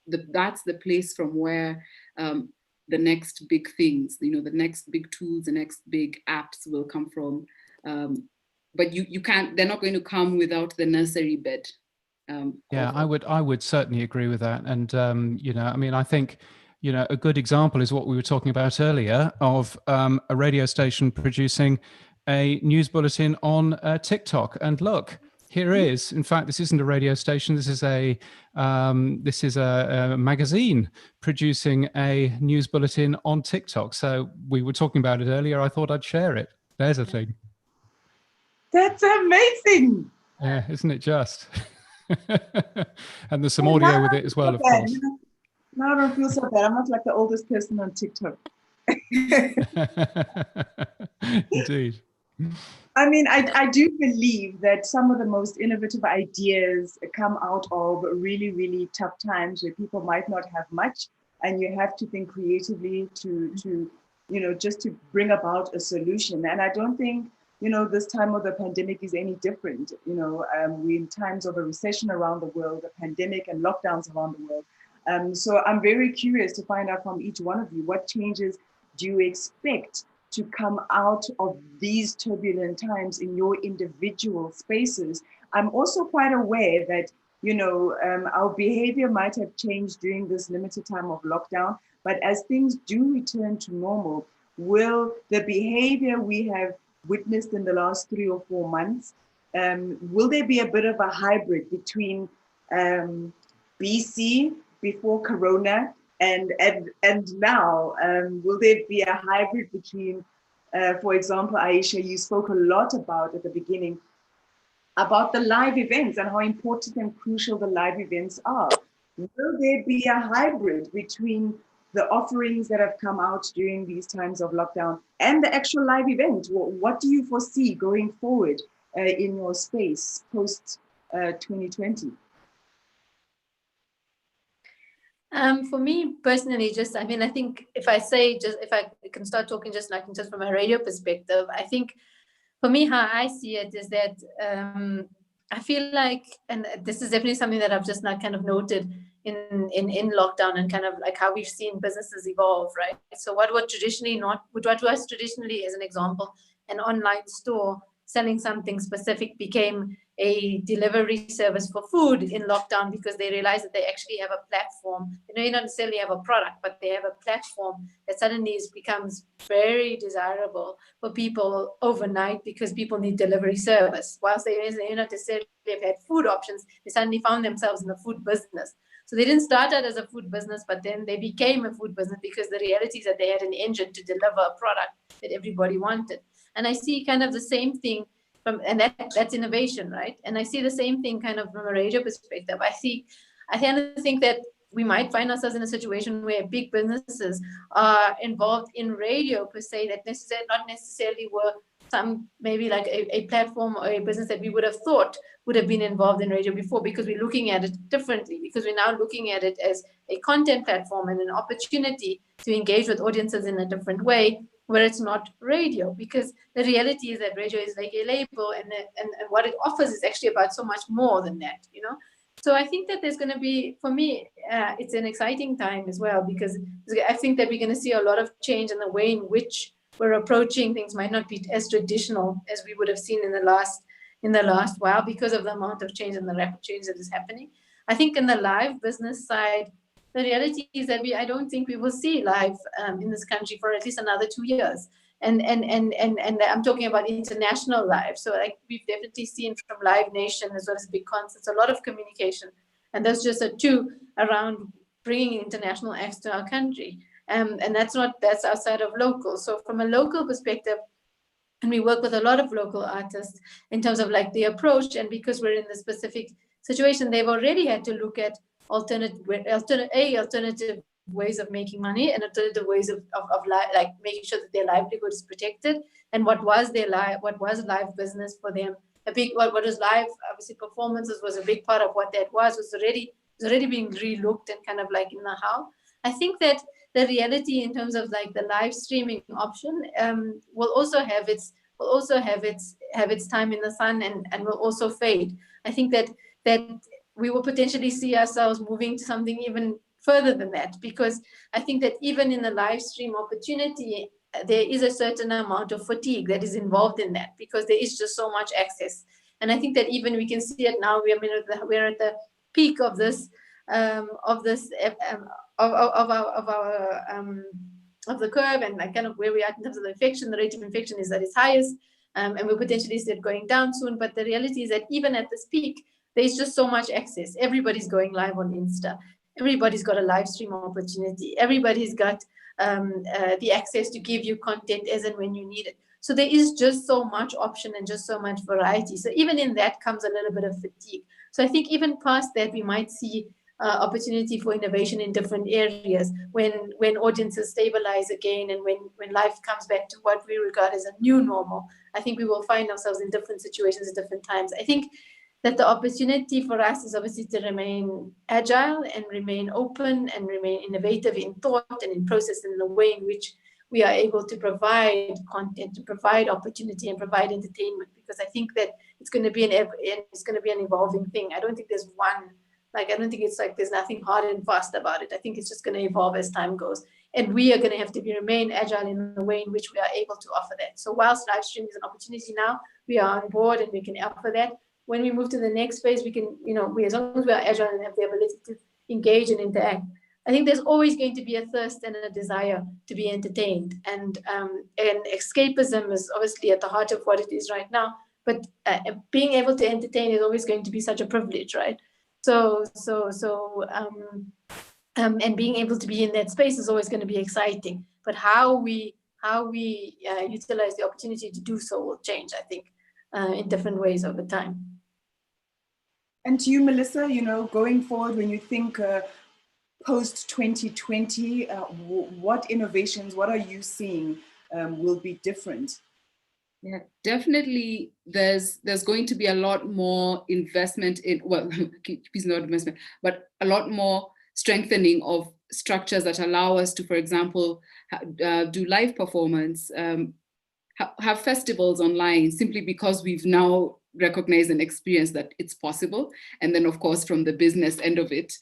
the place from where the next big things, the next big tools, the next big apps will come from. But you can't, they're not going to come without the nursery bed. Yeah, I would certainly agree with that. And, I think, a good example is what we were talking about earlier of a radio station producing a news bulletin on TikTok. And look, here is, in fact, this isn't a radio station. This is a magazine producing a news bulletin on TikTok. So we were talking about it earlier. I thought I'd share it. There's a thing. That's amazing. Yeah, isn't it just? And there's some audio with it as well, of course. No, I don't feel so bad. I'm not like the oldest person on TikTok. Indeed. I do believe that some of the most innovative ideas come out of really, really tough times where people might not have much, and you have to think creatively to just to bring about a solution. And I don't think this time of the pandemic is any different. We're in times of a recession around the world, a pandemic and lockdowns around the world. So I'm very curious to find out from each one of you, what changes do you expect to come out of these turbulent times in your individual spaces? I'm also quite aware that, our behavior might have changed during this limited time of lockdown, but as things do return to normal, will the behavior we have witnessed in the last 3 or 4 months, will there be a bit of a hybrid between BC, before Corona, and now? Will there be a hybrid between, for example, Aisha, you spoke a lot about at the beginning, about the live events and how important and crucial the live events are. Will there be a hybrid between the offerings that have come out during these times of lockdown and the actual live event? What do you foresee going forward in your space post 2020? For me personally, I think if I can start talking just from a radio perspective, I think for me, how I see it is that I feel like, and this is definitely something that I've just not kind of noted in lockdown, and kind of like how we've seen businesses evolve, right? So what was traditionally, as an example, an online store selling something specific became a delivery service for food in lockdown, because they realized that they actually have a platform. You know, you don't necessarily have a product, but they have a platform that suddenly becomes very desirable for people overnight, because people need delivery service. Whilst they not necessarily have had food options, they suddenly found themselves in the food business. So they didn't start out as a food business, but then they became a food business, because the reality is that they had an engine to deliver a product that everybody wanted. And I see kind of the same thing and that's innovation, right? And I see the same thing kind of from a radio perspective. I kind of think that we might find ourselves in a situation where big businesses are involved in radio per se, that not necessarily were some, maybe like a platform or a business that we would have thought would have been involved in radio before, because we're looking at it differently, because we're now looking at it as a content platform and an opportunity to engage with audiences in a different way, where it's not radio. Because the reality is that radio is like a label, and what it offers is actually about so much more than that, you know. So I think that there's going to be, for me, it's an exciting time as well, because I think that we're going to see a lot of change in the way in which we're approaching things. Might not be as traditional as we would have seen in the last while, because of the amount of change and the rapid change that is happening. I think in the live business side, the reality is that I don't think we will see live in this country for at least another 2 years. And I'm talking about international live. So like we've definitely seen from Live Nation as well as big concerts, a lot of communication. And that's just a two around bringing international acts to our country. And that's outside of local. So from a local perspective, and we work with a lot of local artists in terms of like the approach. And because we're in the specific situation, they've already had to look at alternative ways of making money, and alternative ways of like making sure that their livelihood is protected. And what was live business for them? What was live, obviously performances was a big part of what that was already being relooked and kind of like in the how. I think that the reality in terms of like the live streaming option will also have its time in the sun, and will also fade. I think that we will potentially see ourselves moving to something even further than that, because I think that even in the live stream opportunity, there is a certain amount of fatigue that is involved in that, because there is just so much access. And I think that even we can see it now. We're at the peak of this of the curve, and like kind of where we are in terms of the infection. The rate of infection is at its highest, and we'll potentially see it going down soon. But the reality is that even at this peak, there's just so much access. Everybody's going live on Insta. Everybody's got a live stream opportunity. Everybody's got the access to give you content as and when you need it. So there is just so much option and just so much variety. So even in that comes a little bit of fatigue. So I think even past that, we might see opportunity for innovation in different areas when audiences stabilize again, and when life comes back to what we regard as a new normal. I think we will find ourselves in different situations at different times. I think that the opportunity for us is obviously to remain agile and remain open and remain innovative in thought and in process, in the way in which we are able to provide content, to provide opportunity and provide entertainment, because I think that it's going to be an evolving thing. I don't think there's one, like, I don't think it's like there's nothing hard and fast about it. I think it's just going to evolve as time goes. And we are going to have to remain agile in the way in which we are able to offer that. So whilst live stream is an opportunity now, we are on board and we can offer that. When we move to the next phase, we can, as long as we are agile and have the ability to engage and interact, I think there's always going to be a thirst and a desire to be entertained. And escapism is obviously at the heart of what it is right now. But being able to entertain is always going to be such a privilege, right? And being able to be in that space is always going to be exciting. But how we utilize the opportunity to do so will change, I think, in different ways over time. And to you, Melissa, going forward, when you think post 2020, what innovations, what are you seeing will be different? Yeah, definitely. There's going to be a lot more investment in, well, please not investment, but a lot more strengthening of structures that allow us to, for example, do live performance, have festivals online, simply because we've now recognized and experienced that it's possible. And then, of course, from the business end of it,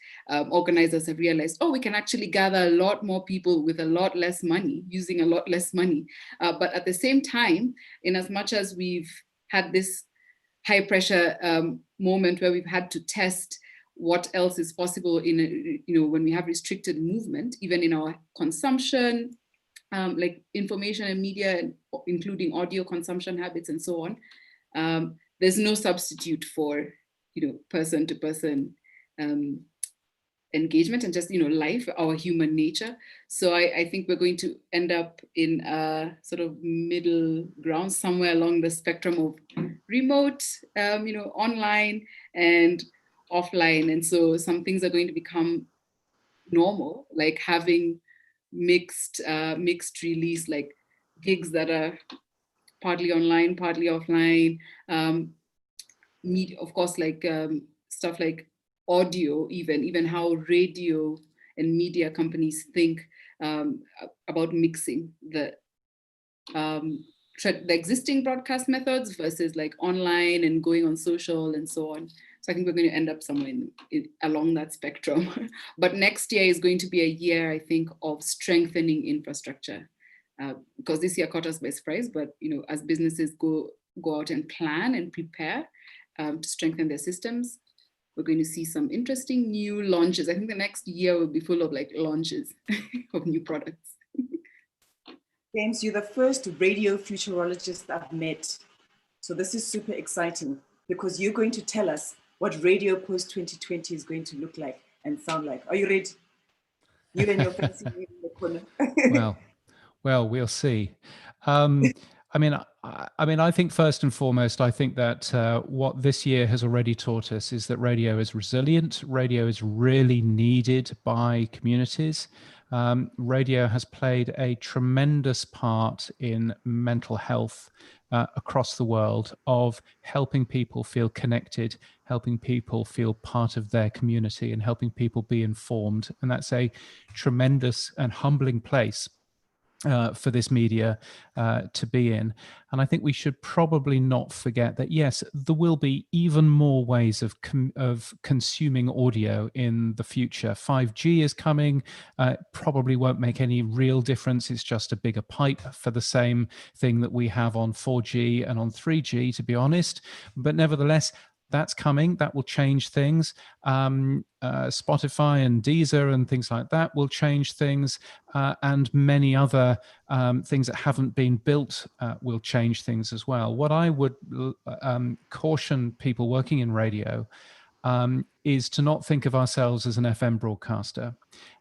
organizers have realized, oh, we can actually gather a lot more people with a lot less money, using a lot less money. But at the same time, in as much as we've had this high pressure moment where we've had to test what else is possible in, when we have restricted movement, even in our consumption, like information and media, including audio consumption habits and so on. There's no substitute for, person-to-person engagement and just, life, our human nature. So I think we're going to end up in a sort of middle ground somewhere along the spectrum of remote, online and offline. And so some things are going to become normal, like having mixed release, like gigs that are partly online, partly offline. Media, of course, like stuff like audio, even how radio and media companies think about mixing the existing broadcast methods versus like online and going on social and so on. So I think we're going to end up somewhere along that spectrum. But next year is going to be a year, I think, of strengthening infrastructure, because this year caught us by surprise. But as businesses go out and plan and prepare to strengthen their systems, we're going to see some interesting new launches. I think the next year will be full of like launches of new products. James, you're the first radio futurologist I've met. So this is super exciting because you're going to tell us what radio post 2020 is going to look like and sound like. Are you ready? You and your fancy in the corner. Well, we'll see. I mean, I think first and foremost, I think that what this year has already taught us is that radio is resilient. Radio is really needed by communities. Radio has played a tremendous part in mental health across the world, of helping people feel connected, helping people feel part of their community, and helping people be informed. And that's a tremendous and humbling place for this media to be in. And I think we should probably not forget that, yes, there will be even more ways of consuming audio in the future. 5G is coming, probably won't make any real difference. It's just a bigger pipe for the same thing that we have on 4G and on 3G, to be honest. But nevertheless, that's coming. That will change things. Spotify and Deezer and things like that will change things, and many other things that haven't been built will change things as well. What I would caution people working in radio is to not think of ourselves as an FM broadcaster,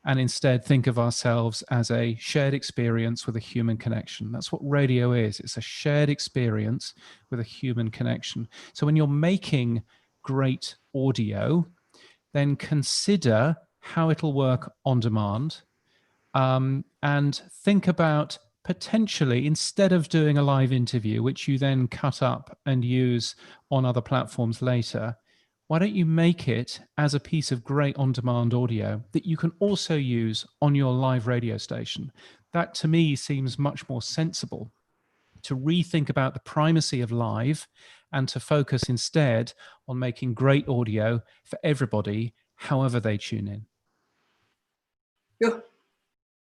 and instead think of ourselves as a shared experience with a human connection. That's what radio is. It's a shared experience with a human connection. So when you're making great audio, then consider how it'll work on demand, and think about potentially, instead of doing a live interview, which you then cut up and use on other platforms later, why don't you make it as a piece of great on-demand audio that you can also use on your live radio station? That, to me, seems much more sensible, to rethink about the primacy of live and to focus instead on making great audio for everybody, however they tune in.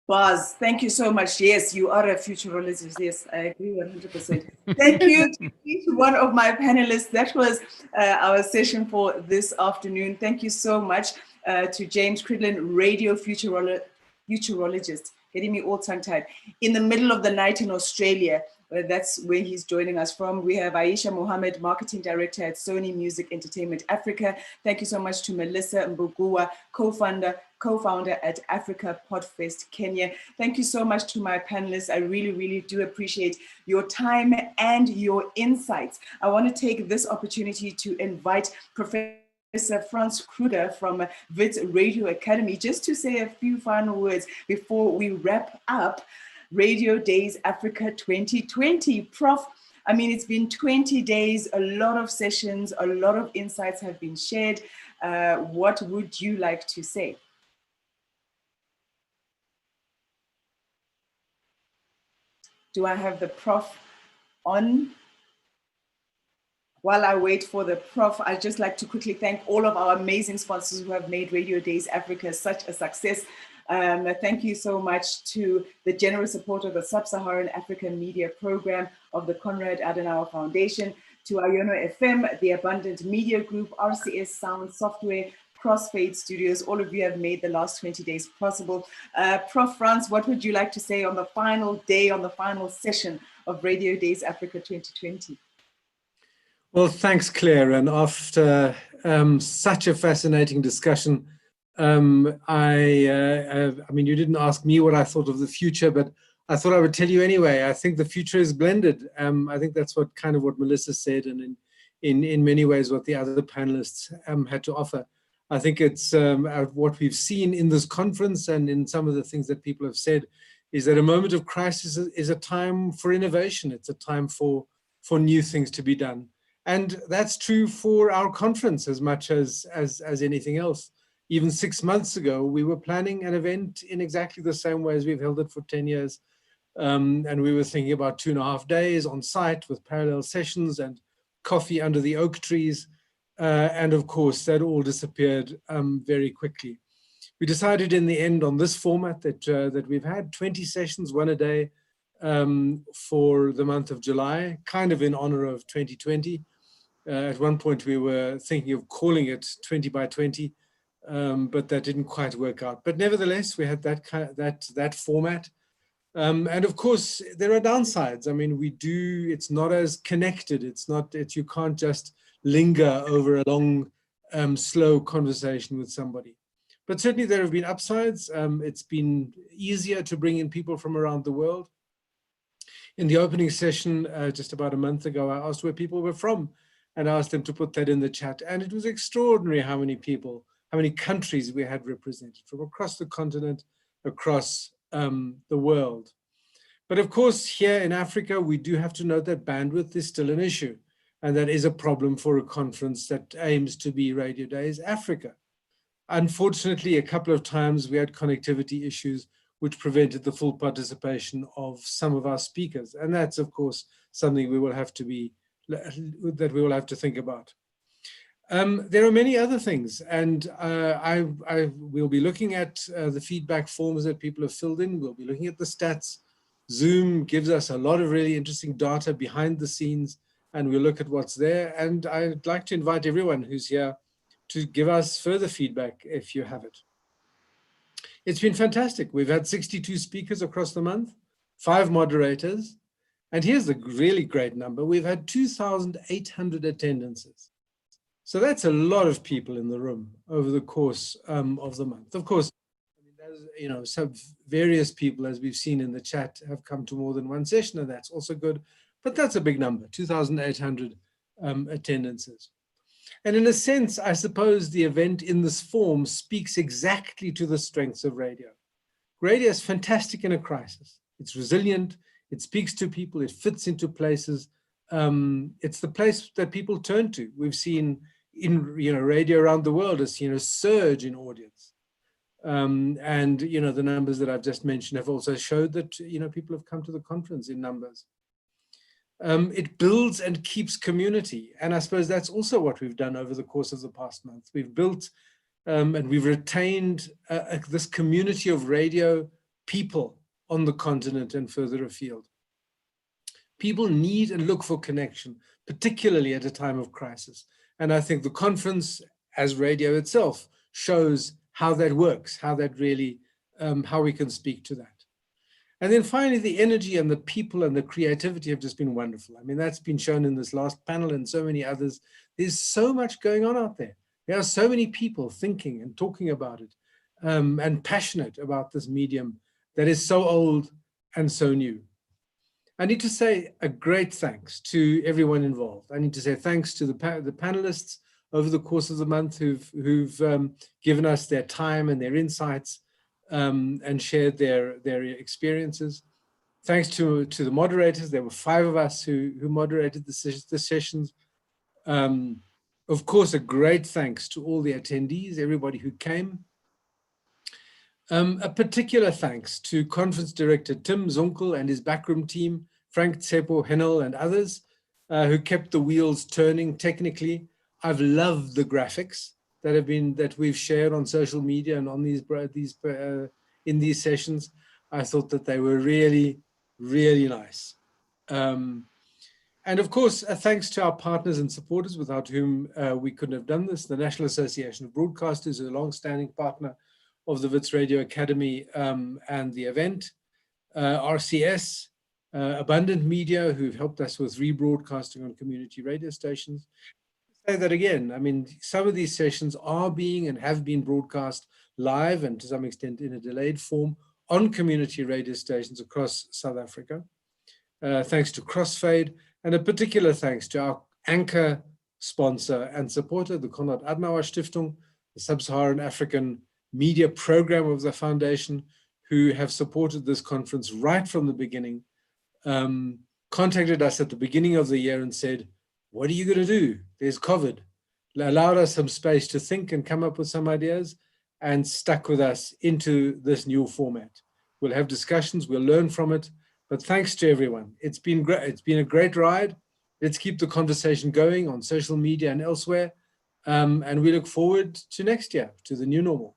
Buzz, thank you so much. Yes, you are a futurologist. Yes, I agree 100%. Thank you to each one of my panelists. That was our session for this afternoon. Thank you so much to James Kriegland, radio futurologist, getting me all tongue-tied, in the middle of the night in Australia. That's where he's joining us from. We have Aisha Mohammed, Marketing Director at Sony Music Entertainment Africa. Thank you so much to Melissa Mbugua, co-founder at Africa Podfest Kenya. Thank you so much to my panelists. I really, really do appreciate your time and your insights. I want to take this opportunity to invite Professor Franz Kruger from WITS Radio Academy, just to say a few final words before we wrap up Radio Days Africa 2020. Prof, I mean, it's been 20 days, a lot of sessions, a lot of insights have been shared. What would you like to say? Do I have the prof on? While I wait for the prof, I'd just like to quickly thank all of our amazing sponsors who have made Radio Days Africa such a success. Thank you so much to the generous support of the Sub-Saharan African Media Program of the Konrad Adenauer Foundation, to Iono FM, the Abundant Media Group, RCS Sound Software, Crossfade Studios. All of you have made the last 20 days possible. Prof. Franz, what would you like to say on the final day, on the final session of Radio Days Africa 2020? Well, thanks, Claire. And after such a fascinating discussion, I mean, you didn't ask me what I thought of the future, but I thought I would tell you anyway. I think the future is blended. I think that's what Melissa said, and in many ways what the other panelists had to offer. I think it's what we've seen in this conference and in some of the things that people have said is that a moment of crisis is a time for innovation. It's a time for new things to be done. And that's true for our conference as much as anything else. Even 6 months ago, we were planning an event in exactly the same way as we've held it for 10 years. And we were thinking about 2.5 days on site with parallel sessions and coffee under the oak trees. And of course, that all disappeared very quickly. We decided in the end on this format that we've had 20 sessions, one a day, for the month of July, kind of in honor of 2020. At one point, we were thinking of calling it 20 by 20, but that didn't quite work out. But nevertheless, we had that format. And of course, there are downsides. I mean, it's not as connected. You can't just linger over a long, slow conversation with somebody. But certainly there have been upsides. It's been easier to bring in people from around the world. In the opening session, just about a month ago, I asked where people were from, and I asked them to put that in the chat. And it was extraordinary how many people, how many countries we had represented from across the continent, across the world. But of course, here in Africa, we do have to note that bandwidth is still an issue. And that is a problem for a conference that aims to be Radio Days Africa. Unfortunately, a couple of times we had connectivity issues which prevented the full participation of some of our speakers. And that's, of course, something we will have to think about. There are many other things, and I will be looking at the feedback forms that people have filled in. We'll be looking at the stats. Zoom gives us a lot of really interesting data behind the scenes, and we'll look at what's there. And I'd like to invite everyone who's here to give us further feedback if you have it. It's been fantastic. We've had 62 speakers across the month, 5 moderators, and here's the really great number. We've had 2,800 attendances. So that's a lot of people in the room over the course of the month. Of course, some various people, as we've seen in the chat, have come to more than one session, and that's also good. But that's a big number, 2,800 attendances. And in a sense, I suppose the event in this form speaks exactly to the strengths of radio. Radio is fantastic in a crisis. It's resilient, it speaks to people, it fits into places. It's the place that people turn to. We've seen in radio around the world has seen a surge in audience. And the numbers that I've just mentioned have also showed that people have come to the conference in numbers. It builds and keeps community. And I suppose that's also what we've done over the course of the past month. We've built and we've retained this community of radio people on the continent and further afield. People need and look for connection, particularly at a time of crisis. And I think the conference, as radio itself, shows how that works, how that really, how we can speak to that. And then finally, the energy and the people and the creativity have just been wonderful. I mean, that's been shown in this last panel and so many others. There's so much going on out there. There are so many people thinking and talking about it and passionate about this medium that is so old and so new. I need to say a great thanks to everyone involved. I need to say thanks to the panelists over the course of the month who've given us their time and their insights and shared their experiences. Thanks to the moderators. There were 5 of us who moderated the sessions. Of course, a great thanks to all the attendees, everybody who came. A particular thanks to Conference Director Tim Zunkel and his backroom team, Frank Tsepo, Henel, and others who kept the wheels turning technically. I've loved the graphics that we've shared on social media and on in these sessions. I thought that they were really, really nice. And of course, thanks to our partners and supporters without whom we couldn't have done this. The National Association of Broadcasters is a long-standing partner of the Wits Radio Academy and the event. RCS, Abundant Media, who've helped us with rebroadcasting on community radio stations. Say that again, I mean, some of these sessions are being and have been broadcast live and to some extent in a delayed form on community radio stations across South Africa. Thanks to Crossfade, and a particular thanks to our anchor sponsor and supporter, the Konrad Adenauer Stiftung, the Sub-Saharan African media program of the foundation, who have supported this conference right from the beginning, contacted us at the beginning of the year and said, what are you going to do? There's COVID. Allowed us some space to think and come up with some ideas and stuck with us into this new format. We'll have discussions, we'll learn from it, but thanks to everyone. It's been great. It's been a great ride. Let's keep the conversation going on social media and elsewhere. And we look forward to next year, to the new normal.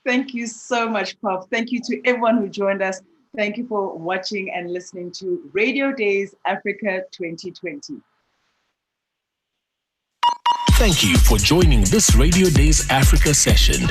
Thank you so much, Prof. Thank you to everyone who joined us. Thank you for watching and listening to Radio Days Africa 2020. Thank you for joining this Radio Days Africa session.